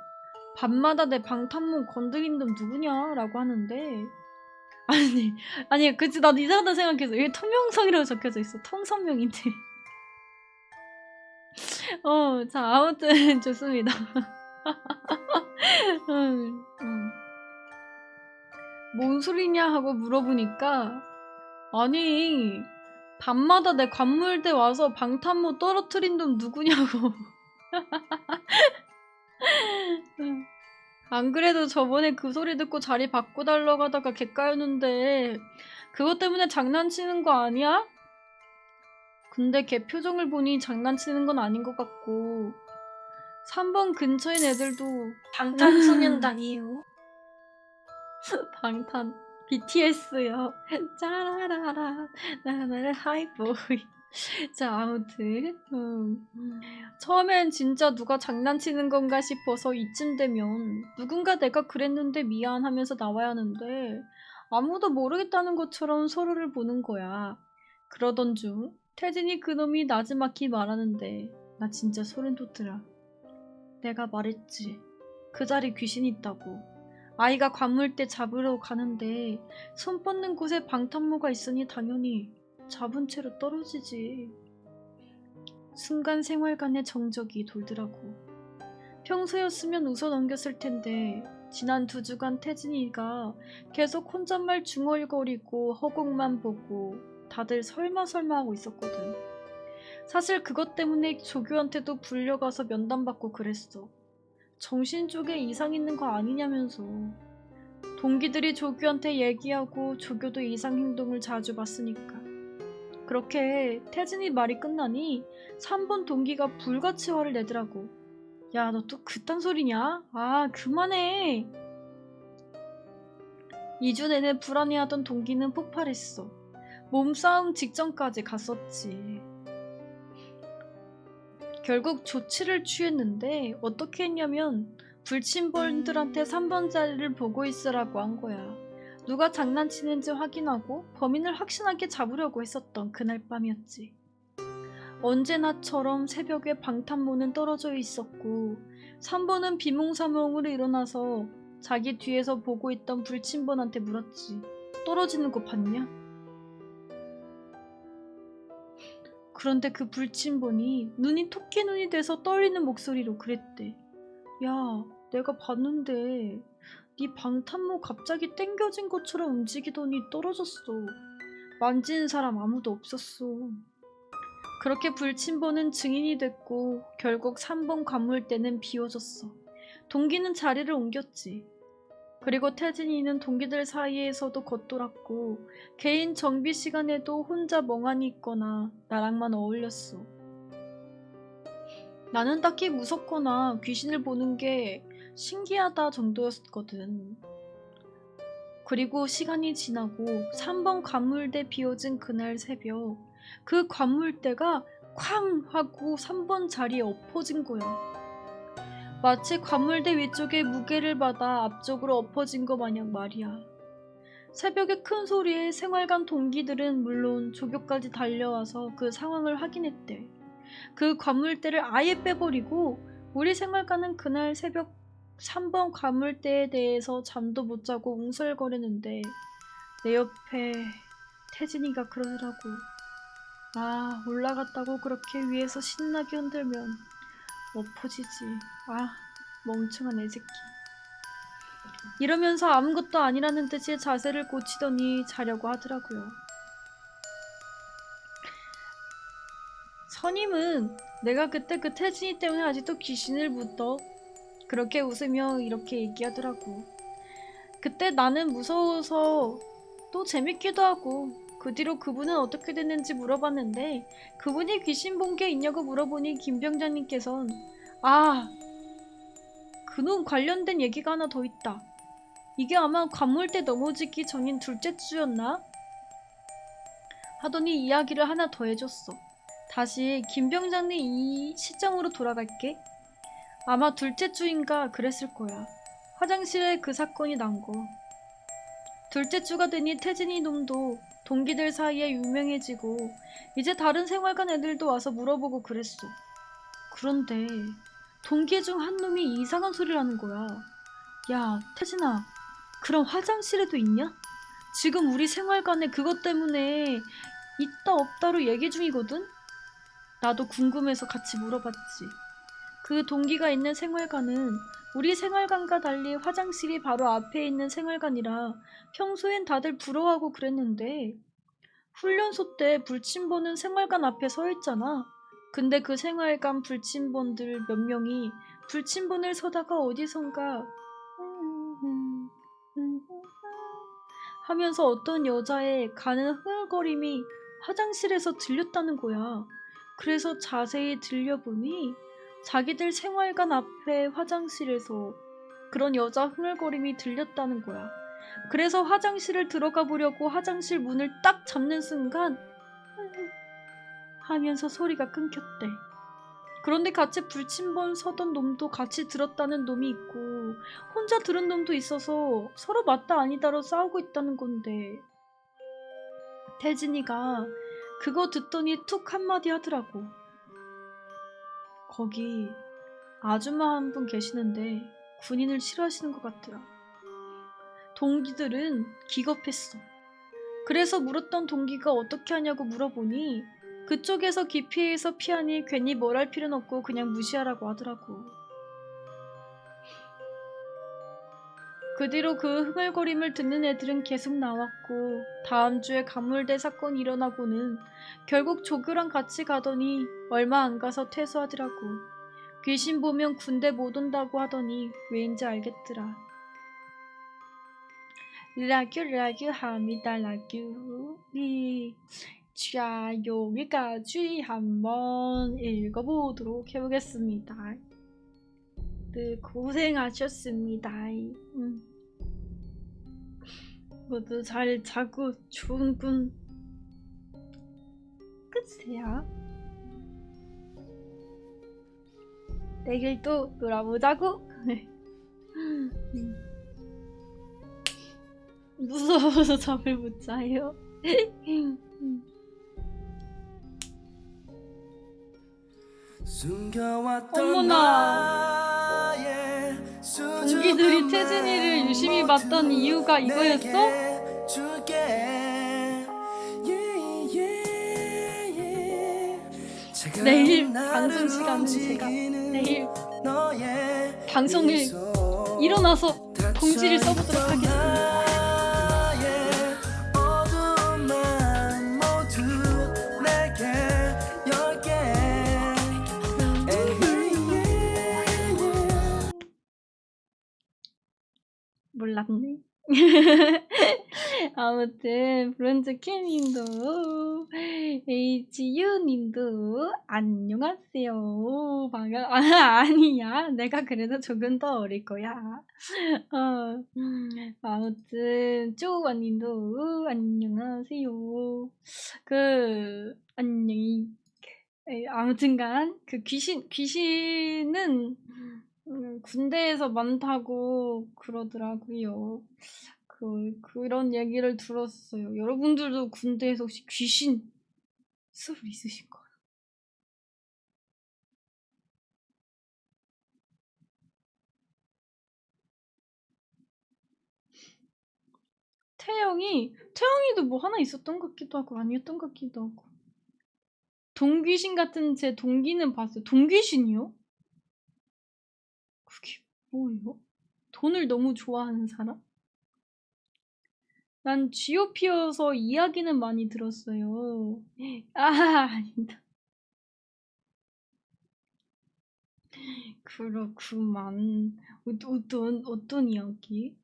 밤마다 내 방탄문 건드린 놈 누구냐? 라고 하는데 아니 그치, 나도 이상하다 생각해서 이게 통명성이라고 적혀져 있어. 통성명인데. 자, 아무튼 좋습니다. 뭔 소리냐 하고 물어보니까 아니 밤마다 내 관물대 와서 방탄모 떨어뜨린 놈 누구냐고. 안 그래도 저번에 그 소리 듣고 자리 바꿔달라고 하다가 개까였는데 그것 때문에 장난치는 거 아니야? 근데 걔 표정을 보니 장난치는 건 아닌 것 같고 3번 근처인 애들도 방탄소년단이에요. 방탄 BTS요. 짜라라라 나나를 하이보이. 자 아무튼 처음엔 진짜 누가 장난치는 건가 싶어서 이쯤 되면 누군가 내가 그랬는데 미안하면서 나와야 하는데 아무도 모르겠다는 것처럼 서로를 보는 거야. 그러던 중 태진이 그놈이 나지막히 말하는데 나 진짜 소름 돋더라. 내가 말했지. 그 자리 귀신이 있다고. 아이가 관물대 잡으러 가는데 손 뻗는 곳에 방탄모가 있으니 당연히 잡은 채로 떨어지지. 순간 생활관의 정적이 돌더라고. 평소였으면 웃어 넘겼을 텐데 지난 2주간 태진이가 계속 혼잣말 중얼거리고 허공만 보고 다들 설마 하고 있었거든. 사실 그것 때문에 조교한테도 불려가서 면담받고 그랬어. 정신 쪽에 이상 있는 거 아니냐면서. 동기들이 조교한테 얘기하고 조교도 이상 행동을 자주 봤으니까. 그렇게 태진이 말이 끝나니 3번 동기가 불같이 화를 내더라고. 야, 너 또 그딴 소리냐? 아, 그만해. 2주 내내 불안해하던 동기는 폭발했어. 몸싸움 직전까지 갔었지. 결국 조치를 취했는데 어떻게 했냐면 불침범들한테 3번 자리를 보고 있으라고 한 거야. 누가 장난치는지 확인하고 범인을 확신하게 잡으려고 했었던 그날 밤이었지. 언제나처럼 새벽에 방탄모는 떨어져 있었고 3번은 비몽사몽으로 일어나서 자기 뒤에서 보고 있던 불침범한테 물었지. 떨어지는 거 봤냐? 그런데 그 불침범이 눈이 토끼 눈이 돼서 떨리는 목소리로 그랬대. 야, 내가 봤는데 네 방탄모 갑자기 땡겨진 것처럼 움직이더니 떨어졌어. 만지는 사람 아무도 없었어. 그렇게 불침범은 증인이 됐고 결국 3번 관물대는 비워졌어. 동기는 자리를 옮겼지. 그리고 태진이는 동기들 사이에서도 겉돌았고 개인 정비 시간에도 혼자 멍하니 있거나 나랑만 어울렸어. 나는 딱히 무섭거나 귀신을 보는 게 신기하다 정도였거든. 그리고 시간이 지나고 3번 관물대 비워진 그날 새벽 그 관물대가 쾅 하고 3번 자리에 엎어진 거야. 마치 관물대 위쪽에 무게를 받아 앞쪽으로 엎어진 것 마냥 말이야. 새벽의 큰 소리에 생활관 동기들은 물론 조교까지 달려와서 그 상황을 확인했대. 그 관물대를 아예 빼버리고 우리 생활관은 그날 새벽 3번 관물대에 대해서 잠도 못 자고 웅설거리는데 내 옆에 태진이가 그러더라고. 아, 올라갔다고 그렇게 위에서 신나게 흔들면 엎어지지. 아, 멍청한 애새끼. 이러면서 아무것도 아니라는 듯이 자세를 고치더니 자려고 하더라고요. 선임은 내가 그때 그 태진이 때문에 아직도 귀신을 묻어. 그렇게 웃으며 이렇게 얘기하더라고. 그때 나는 무서워서 또 재밌기도 하고 그 뒤로 그분은 어떻게 됐는지 물어봤는데 그분이 귀신 본 게 있냐고 물어보니 김 병장님께선 아, 그놈 관련된 얘기가 하나 더 있다. 이게 아마 관물대 넘어지기 전인 둘째 주였나? 하더니 이야기를 하나 더 해줬어. 다시 김 병장님 이 시점으로 돌아갈게. 아마 둘째 주인가 그랬을 거야. 화장실에 그 사건이 난 거. 둘째 주가 되니 태진이 놈도 동기들 사이에 유명해지고 이제 다른 생활관 애들도 와서 물어보고 그랬어. 그런데 동기 중 한 놈이 이상한 소리를 하는 거야. 야, 태진아, 그럼 화장실에도 있냐? 지금 우리 생활관에 그것 때문에 있다 없다로 얘기 중이거든? 나도 궁금해서 같이 물어봤지. 그 동기가 있는 생활관은 우리 생활관과 달리 화장실이 바로 앞에 있는 생활관이라 평소엔 다들 부러워하고 그랬는데 훈련소 때 불침범은 생활관 앞에 서 있잖아. 근데 그 생활관 불침범들 몇 명이 불침번을 서다가 어디선가 하면서 어떤 여자의 가는 흥얼거림이 화장실에서 들렸다는 거야. 그래서 자세히 들려보니 자기들 생활관 앞에 화장실에서 그런 여자 흥얼거림이 들렸다는 거야. 그래서 화장실을 들어가 보려고 화장실 문을 딱 잡는 순간 하면서 소리가 끊겼대. 그런데 같이 불침번 서던 놈도 같이 들었다는 놈이 있고 혼자 들은 놈도 있어서 서로 맞다 아니다로 싸우고 있다는 건데 태진이가 그거 듣더니 툭 한마디 하더라고. 거기 아줌마 한 분 계시는데 군인을 싫어하시는 것 같더라. 동기들은 기겁했어. 그래서 물었던 동기가 어떻게 하냐고 물어보니 그쪽에서 기피해서 피하니 괜히 뭘 할 필요는 없고 그냥 무시하라고 하더라고. 그 뒤로 그 흥얼거림을 듣는 애들은 계속 나왔고 다음 주에 간물대 사건이 일어나고는 결국 조교랑 같이 가더니 얼마 안 가서 퇴소하더라고. 귀신 보면 군대 못 온다고 하더니 왜인지 알겠더라. 라규 합니다. 라규. 자, 여기까지 한번 읽어보도록 해보겠습니다. 네, 고생하셨습니다. 모두 잘 자고 좋은 꿈 꾸세요. 내일 또 놀아보자고. 무서워서 잠을 못 자요. 어머나, 동기들이 태진이를 유심히 봤던 이유가 이거였어? 내일 방송 시간은 제가 내일 방송을 일어나서 공지를 써보도록 하겠습니다. 몰랐네. 아무튼 브론즈캐님도 HU님도 안녕하세요. 아니야, 내가 그래도 조금 더 어릴 거야. 아무튼 쪼우아님도 안녕하세요. 안녕히. 아무튼간 그 귀신은 군대에서 많다고 그러더라고요. 그런 얘기를 들었어요. 여러분들도 군대에서 혹시 귀신 술 있으신가요? 태영이도 뭐 하나 있었던 것 같기도 하고 아니었던 것 같기도 하고. 동귀신 같은 제 동기는 봤어요. 동귀신이요? 그게 뭐예요? 돈을 너무 좋아하는 사람? 난 GOP여서 이야기는 많이 들었어요. 아니다. 그렇구만. 어떤 이야기?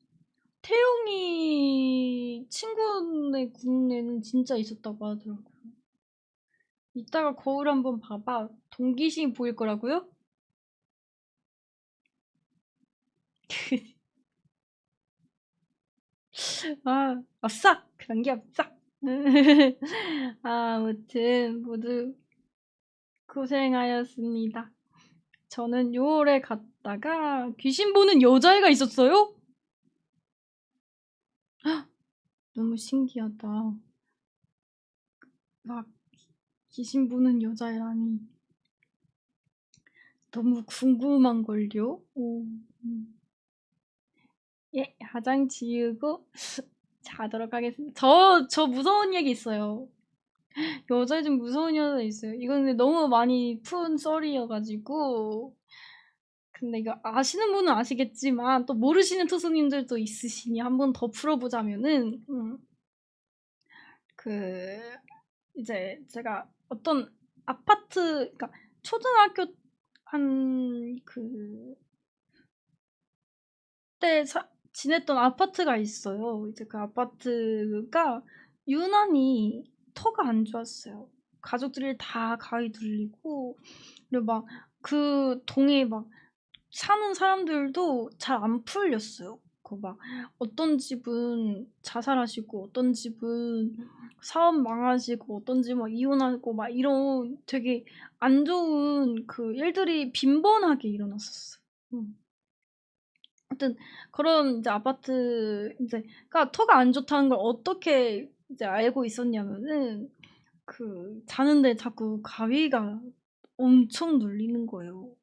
태용이 친구네 군에는 진짜 있었다고 하더라고요. 이따가 거울 한번 봐봐. 동기신 보일 거라고요? 아싸! 그런 게 없어. 아무튼 모두 고생하였습니다. 저는 6월에 갔다가 귀신 보는 여자애가 있었어요? 헉, 너무 신기하다. 막 귀신 보는 여자애라니. 너무 궁금한걸요? 예, 화장 지우고 자도록 하겠습니다. 저 무서운 얘기 있어요. 여자애 중 무서운 여자 있어요. 이건 근데 너무 많이 푼 썰이어가지고. 근데 이거 아시는 분은 아시겠지만 또 모르시는 투수님들도 있으시니 한 번 더 풀어보자면은 이제 제가 어떤 아파트, 그러니까 초등학교 한 그때 지냈던 아파트가 있어요. 이제 그 아파트가 유난히 터가 안 좋았어요. 가족들이 다 가위 눌리고 그리고 막 그 동에 막 사는 사람들도 잘 안 풀렸어요. 그 막 어떤 집은 자살하시고 어떤 집은 사업 망하시고 어떤 집은 막 이혼하고 막 이런 되게 안 좋은 그 일들이 빈번하게 일어났었어요. 하여튼 그런 이제 아파트 이제가 터가 안 좋다는 걸 어떻게 이제 알고 있었냐면은 그 자는데 자꾸 가위가 엄청 눌리는 거예요.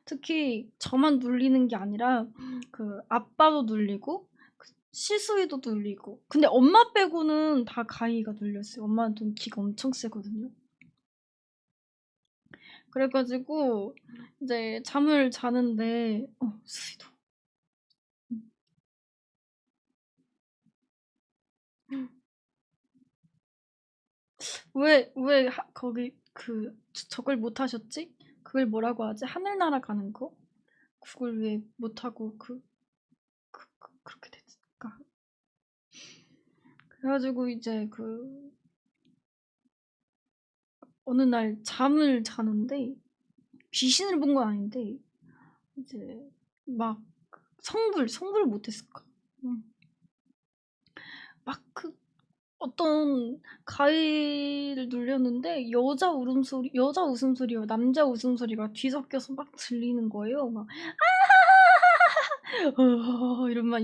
특히 저만 눌리는 게 아니라 그 아빠도 눌리고 그 시수이도 눌리고 근데 엄마 빼고는 다 가위가 눌렸어요. 엄마는 좀 기가 엄청 세거든요. 그래가지고 이제 잠을 자는데 수이도 왜 거기 저걸 못 하셨지? 그걸 뭐라고 하지? 하늘나라 가는 거? 그걸 왜 못하고 그렇게 됐을까? 그래가지고 이제 어느 날 잠을 자는데 귀신을 본 건 아닌데 이제 막 성불 못했을까? 막 어떤 가위를 눌렸는데 여자 웃음소리와 남자 웃음소리가 뒤섞여서 막 들리는 거예요. 막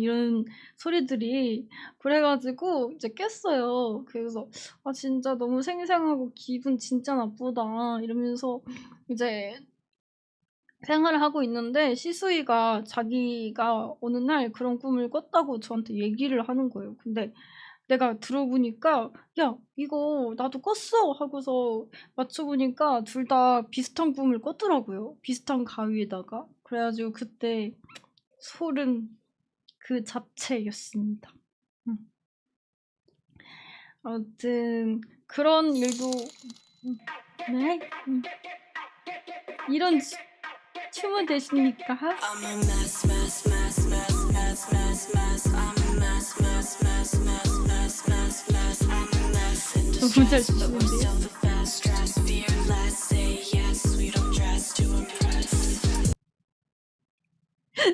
이런 소리들이 그래가지고 이제 깼어요. 그래서 아 진짜 너무 생생하고 기분 진짜 나쁘다 이러면서 이제 생활을 하고 있는데 시수이가 자기가 어느 날 그런 꿈을 꿨다고 저한테 얘기를 하는 거예요. 근데 내가 들어보니까 "야 이거 나도 꿨어." 하고서 맞춰보니까 둘 다 비슷한 꿈을 꿨더라고요, 비슷한 가위에다가. 그래 가지고 그때 소름 그 자체였습니다. 아무튼 그런 일도 네? 이런 춤은 되십니까? 너무 잘 추시는데요?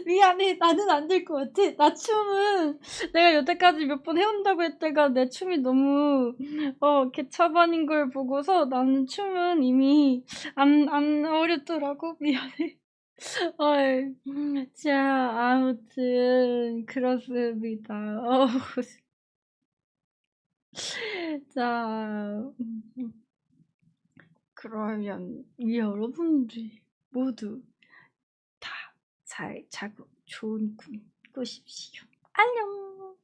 미안해. 나는 안 될 것 같아. 나 춤은 내가 여태까지 몇 번 해온다고 했다가 내 춤이 너무 개차반인 걸 보고서 나는 춤은 이미 안 어렵더라고. 미안해. 어이. 자, 아무튼 그렇습니다. 자, 그러면 여러분들 모두 다 잘 자고 좋은 꿈 꾸십시오. 안녕.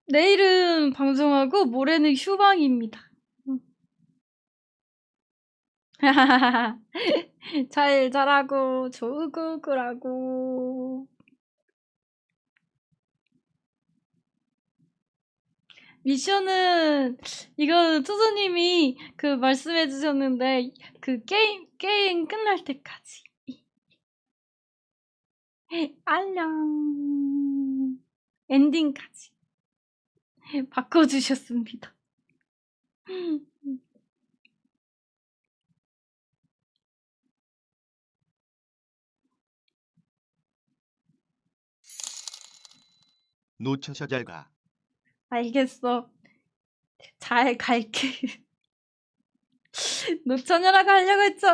내일은 방송하고 모레는 휴방입니다. 잘 자라고 좋은 꿈 꾸라고. 미션은 이거는 투수님이 말씀해 주셨는데 게임 끝날 때까지. 안녕. 엔딩까지 바꿔주셨습니다. 놓쳐서 잘 가. 알겠어. 잘 갈게. 노처녀라고 하려고 했죠.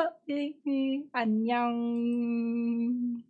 안녕.